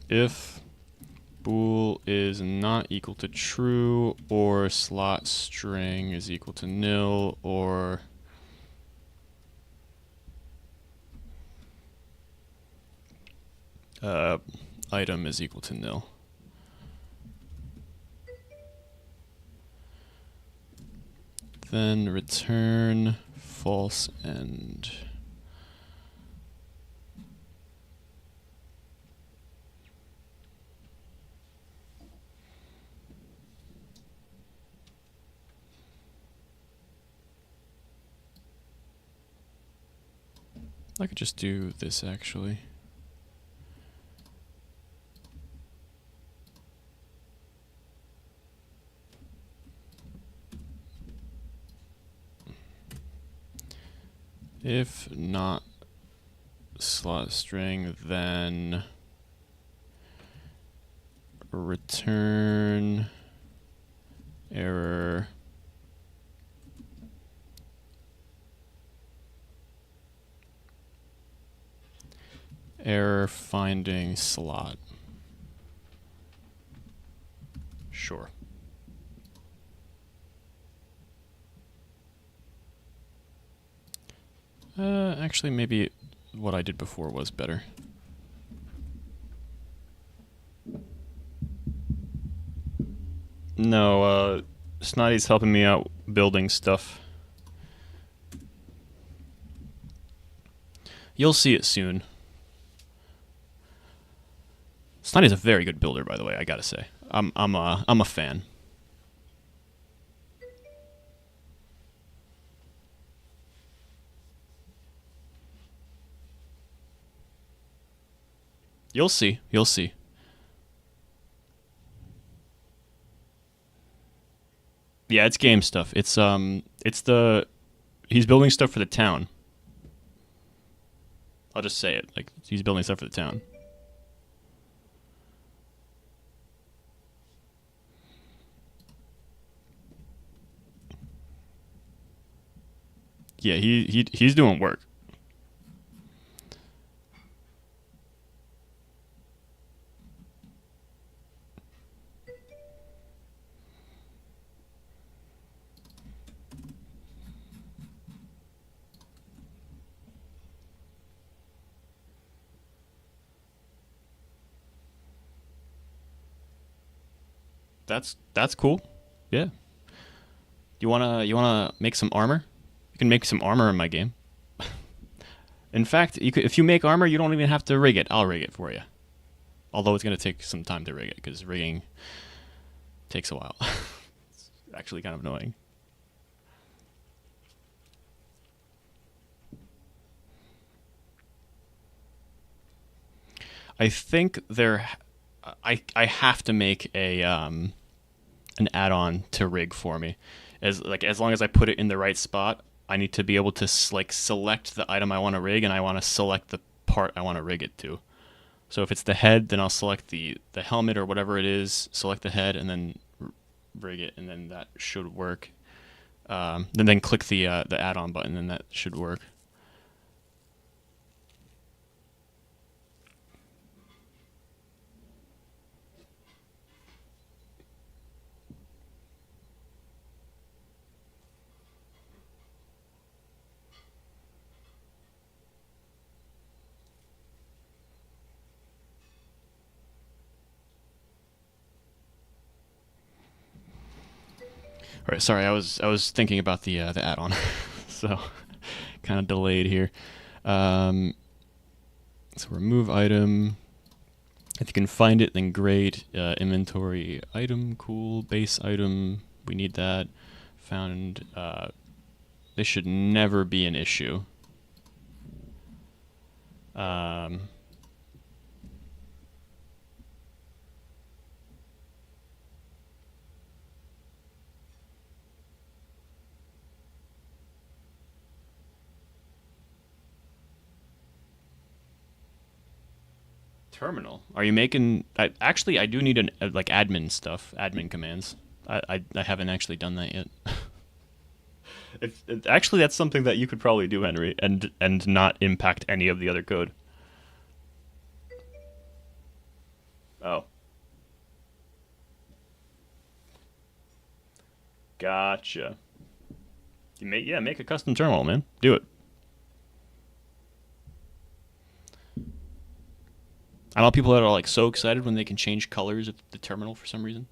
If bool is not equal to true, or slot string is equal to nil, or item is equal to nil. Then return false end. I could just do this actually. If not slot string, then return error finding slot. Sure. Actually, maybe what I did before was better. No, Snotty's helping me out building stuff. You'll see it soon. Snotty's a very good builder, by the way. I gotta say, I'm a fan. You'll see. You'll see. Yeah, it's game stuff. It's he's building stuff for the town. I'll just say it. Like, he's building stuff for the town. Yeah, he's doing work. That's cool. Yeah. You wanna make some armor? You can make some armor in my game. In fact, if you make armor, you don't even have to rig it. I'll rig it for you. Although it's gonna take some time to rig it because rigging takes a while. It's actually kind of annoying. I think I have to make a an add-on to rig for me. As long as I put it in the right spot, I need to be able to select the item I want to rig, and I want to select the part I want to rig it to. So if it's the head, then I'll select the helmet or whatever it is, select the head, and then rig it, and then that should work. Then click the add-on button, and that should work. All right, sorry, I was thinking about the add-on, so kind of delayed here. So remove item. If you can find it, then great. Inventory item, cool. Base item, we need that. Found. This should never be an issue. Terminal. Are you making? Actually, I do need like admin stuff, admin commands. I haven't actually done that yet. Actually, that's something that you could probably do, Henry, and not impact any of the other code. Oh, gotcha. Make a custom terminal, man. Do it. I know people that are like so excited when they can change colors of the terminal for some reason.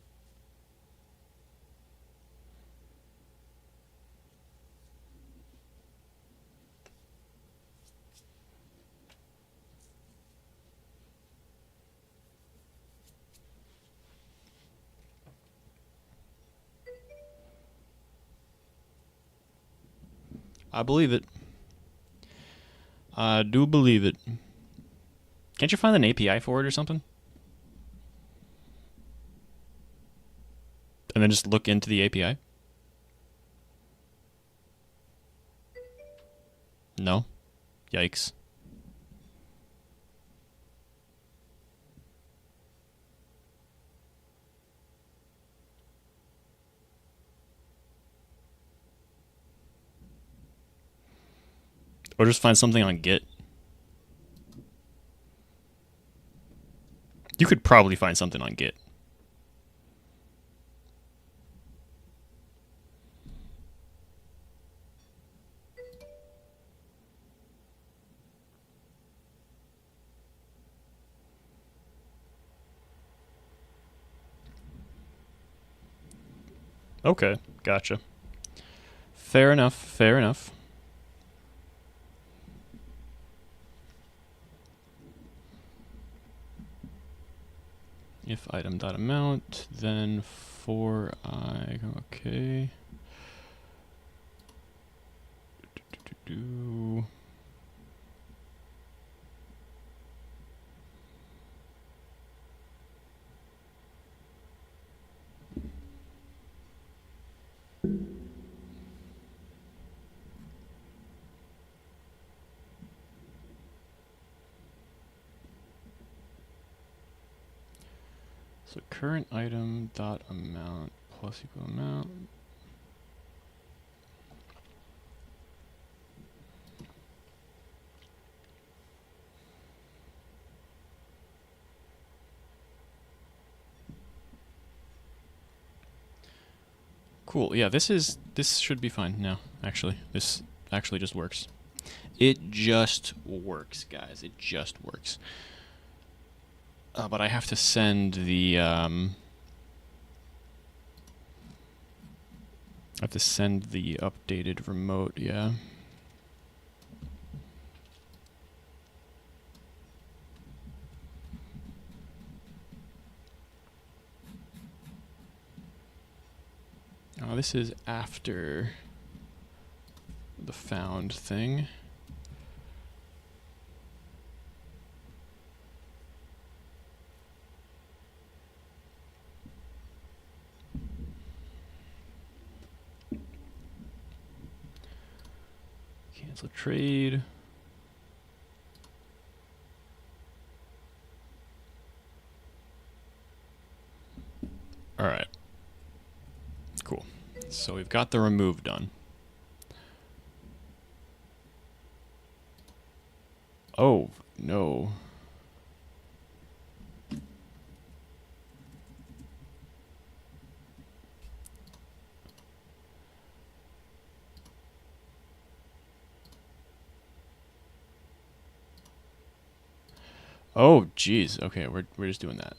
I believe it. I do believe it. Can't you find an API for it or something? And then just look into the API? No? Yikes. Or just find something on Git. You could probably find something on Git. Okay, gotcha. Fair enough, fair enough. If item.amount, then for I, okay. Do. So current item dot amount plus equal amount. Cool. Yeah, this should be fine now. Actually, this actually just works. It just works, guys. It just works. But I have to send the updated remote, yeah. Oh, this is after the found thing. Cancel trade. All right. Cool. So we've got the remove done. Oh, no. Oh, geez. Okay, we're just doing that.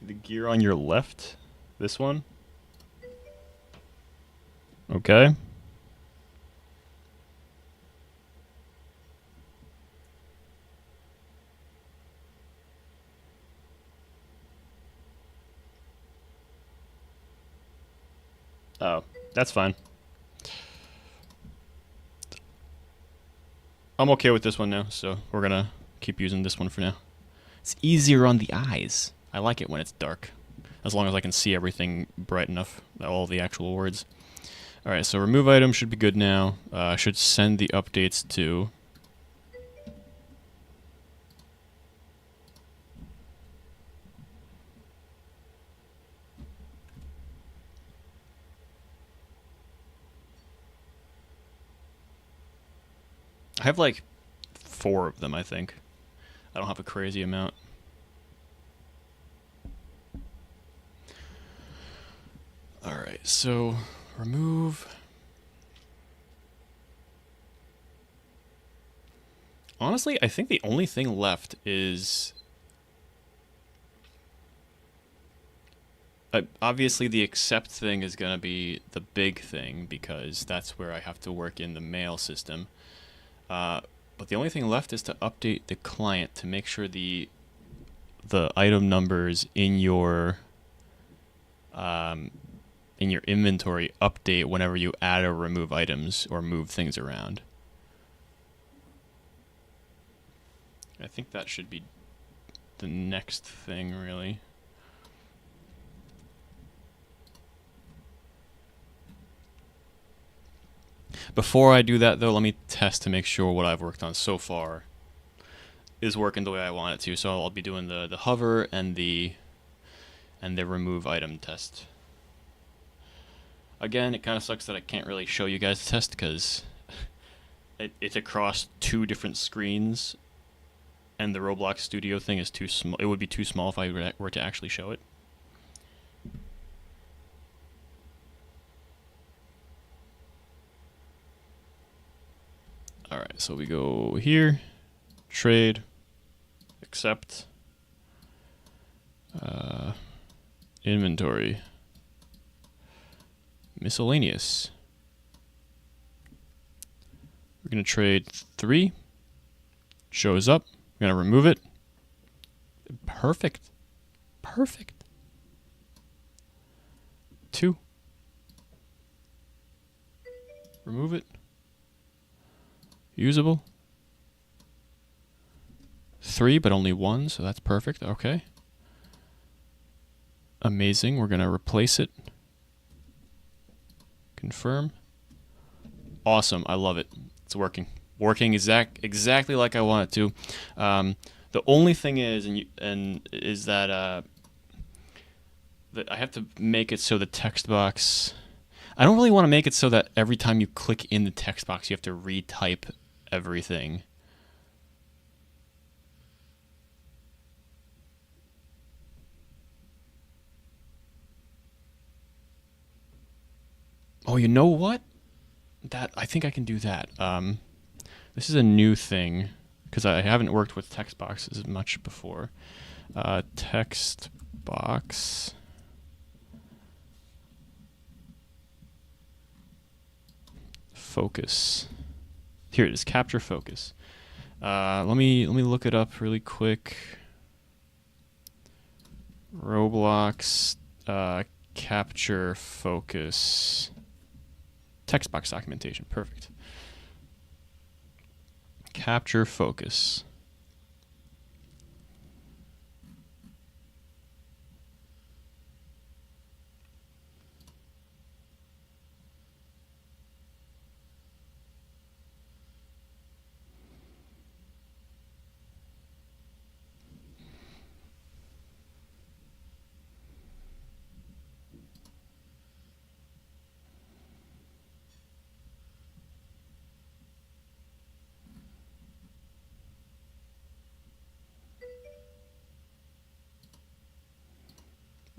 The gear on your left? This one? Okay. Oh, that's fine. I'm okay with this one now, so we're gonna keep using this one for now. It's easier on the eyes. I like it when it's dark, as long as I can see everything bright enough, all the actual words. Alright, so remove item should be good now. I should send the updates to... I have like 4 of them, I think. I don't have a crazy amount. Alright, so remove... Honestly, I think the only thing left is... obviously the accept thing is going to be the big thing, because that's where I have to work in the mail system. But the only thing left is to update the client to make sure the item numbers in your inventory update whenever you add or remove items or move things around. I think that should be the next thing, really. Before I do that, though, let me test to make sure what I've worked on so far is working the way I want it to. So I'll be doing the hover and the remove item test. Again, it kind of sucks that I can't really show you guys the test because it's across 2 different screens, and the Roblox Studio thing is too small. It would be too small if I were to actually show it. All right, so we go here, trade, accept, inventory, miscellaneous. We're going to trade 3, shows up, we're going to remove it. Perfect. Perfect. 2, remove it. Usable. 3, but only 1, so that's perfect. Okay. Amazing. We're going to replace it. Confirm. Awesome. I love it. It's working. Working exactly like I want it to. The only thing is, is that I have to make it so the text box. I don't really want to make it so that every time you click in the text box, you have to retype everything. Oh, you know what? I think I can do that. This is a new thing because I haven't worked with text boxes much before. Text box. Focus. Here it is. Capture focus. Let me look it up really quick. Roblox capture focus. Text box documentation. Perfect. Capture focus.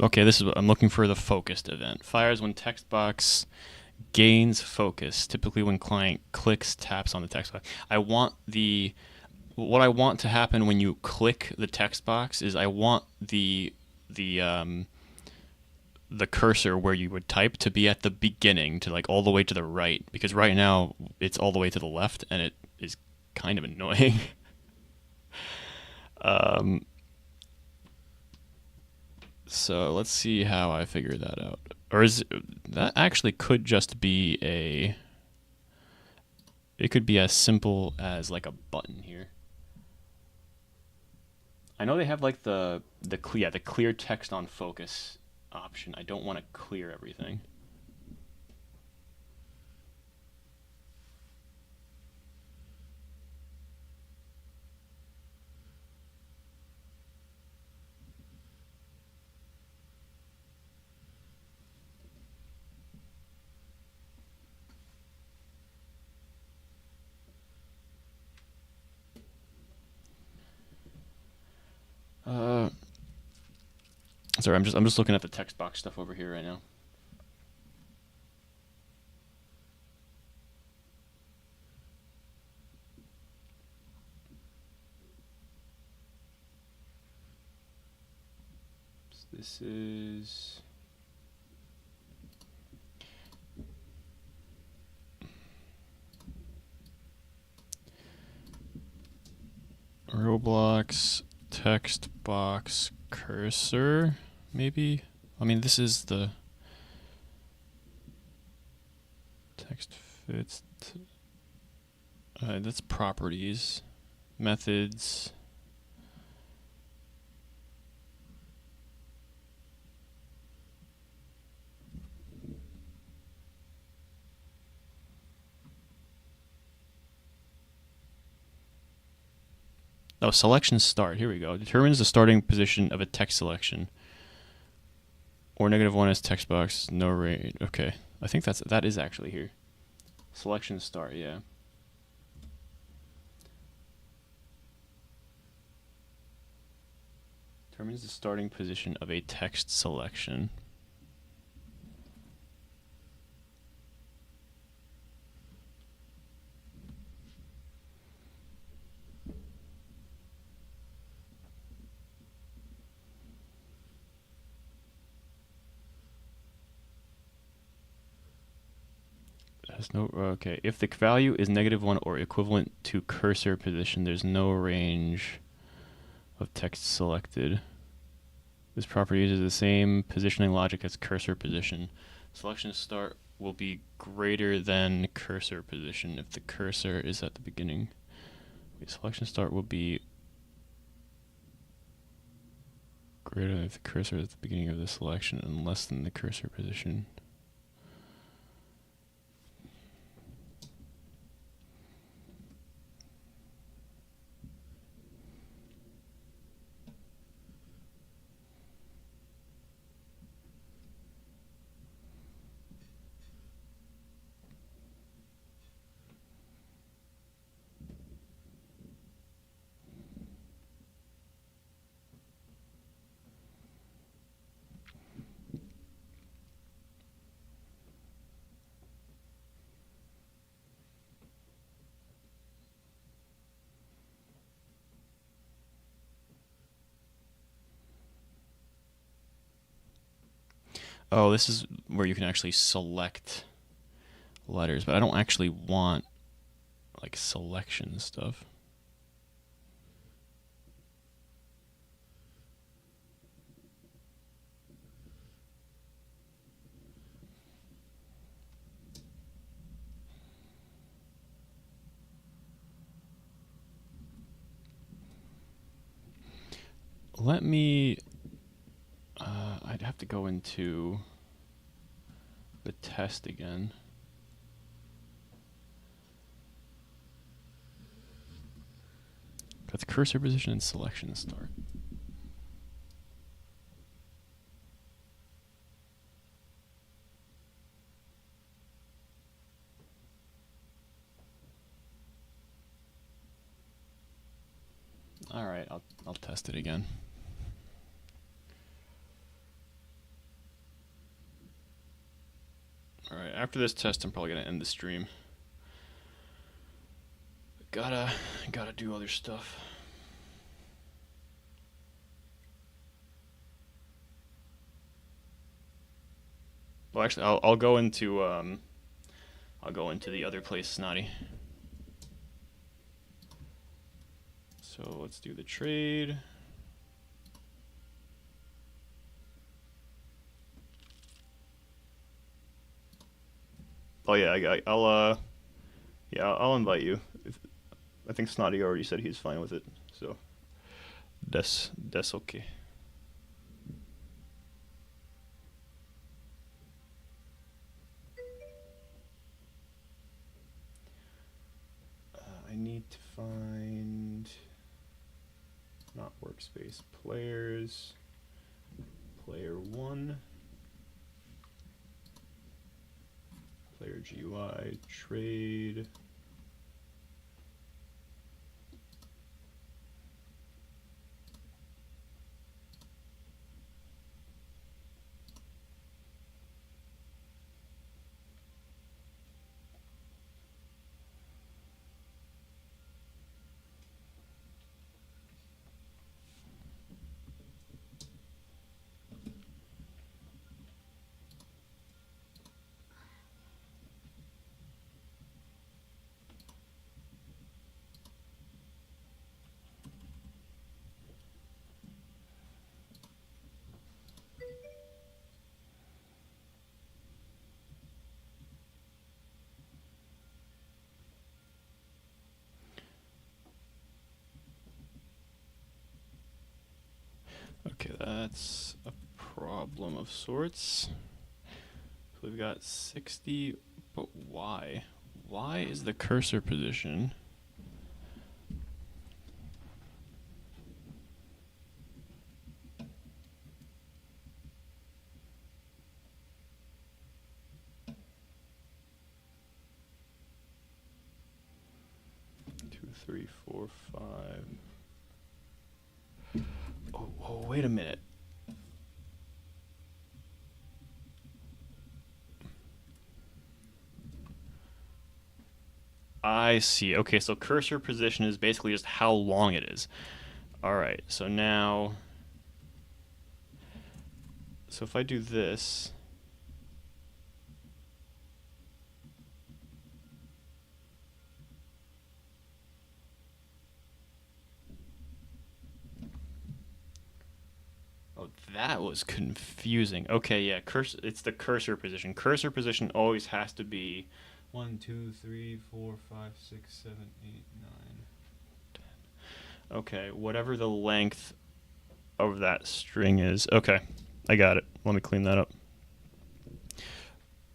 Okay, this is what I'm looking for. The focused event fires when text box gains focus, typically when client clicks, taps on the text box. What I want to happen when you click the text box is I want the cursor where you would type to be at the beginning, to like all the way to the right, because right now it's all the way to the left and it is kind of annoying. So let's see how I figure that out. Or that actually could just be it could be as simple as like a button here. I know they have like the clear text on focus option. I don't want to clear everything. Sorry, I'm just looking at the text box stuff over here right now. So this is Roblox text box cursor, maybe? I mean, this is the text fits. That's properties, methods. Oh, selection start. Here we go. Determines the starting position of a text selection. Or -1 is text box, no range. Okay. I think that is actually here. Selection start, yeah. Determines the starting position of a text selection. Has no, okay. If the value is -1 or equivalent to cursor position, there's no range of text selected. This property uses the same positioning logic as cursor position. Selection start will be greater than cursor position if the cursor is at the beginning. Selection start will be greater than if the cursor is at the beginning of the selection and less than the cursor position. Oh, this is where you can actually select letters, but I don't actually want like selection stuff. Let me, I'd have to go into the test again. That's cursor position and selection start. All right, I'll test it again. All right, after this test, I'm probably gonna end the stream. Gotta do other stuff. Well, actually, I'll go into the other place, Snotty. So let's do the trade. Oh yeah, I'll invite you. I think Snotty already said he's fine with it, so that's okay. I need to find not workspace players, player 1, player GUI, trade. Okay, that's a problem of sorts. So we've got 60, but why? Why is the cursor position? Two, three, four, five. Oh, wait a minute. I see. Okay, so cursor position is basically just how long it is. All right, so now, so if I do this, oh, that was confusing. Okay, yeah, cursor, it's the cursor position. Cursor position always has to be 1, 2, 3, 4, 5, 6, 7, 8, 9, 10. Okay, whatever the length of that string is. Okay, I got it. Let me clean that up.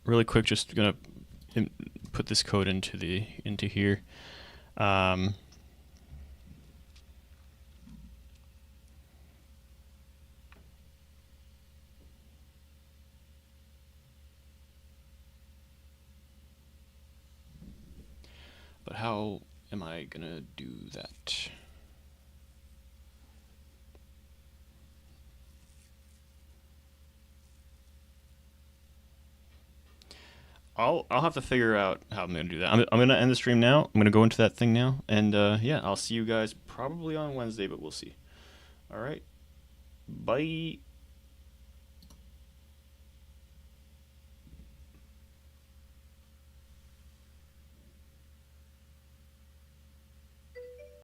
Really quick, just gonna put this code into here. But how am I gonna do that? I'll have to figure out how I'm gonna do that. I'm gonna end the stream now. I'm gonna go into that thing now, and yeah, I'll see you guys probably on Wednesday, but we'll see. All right, bye.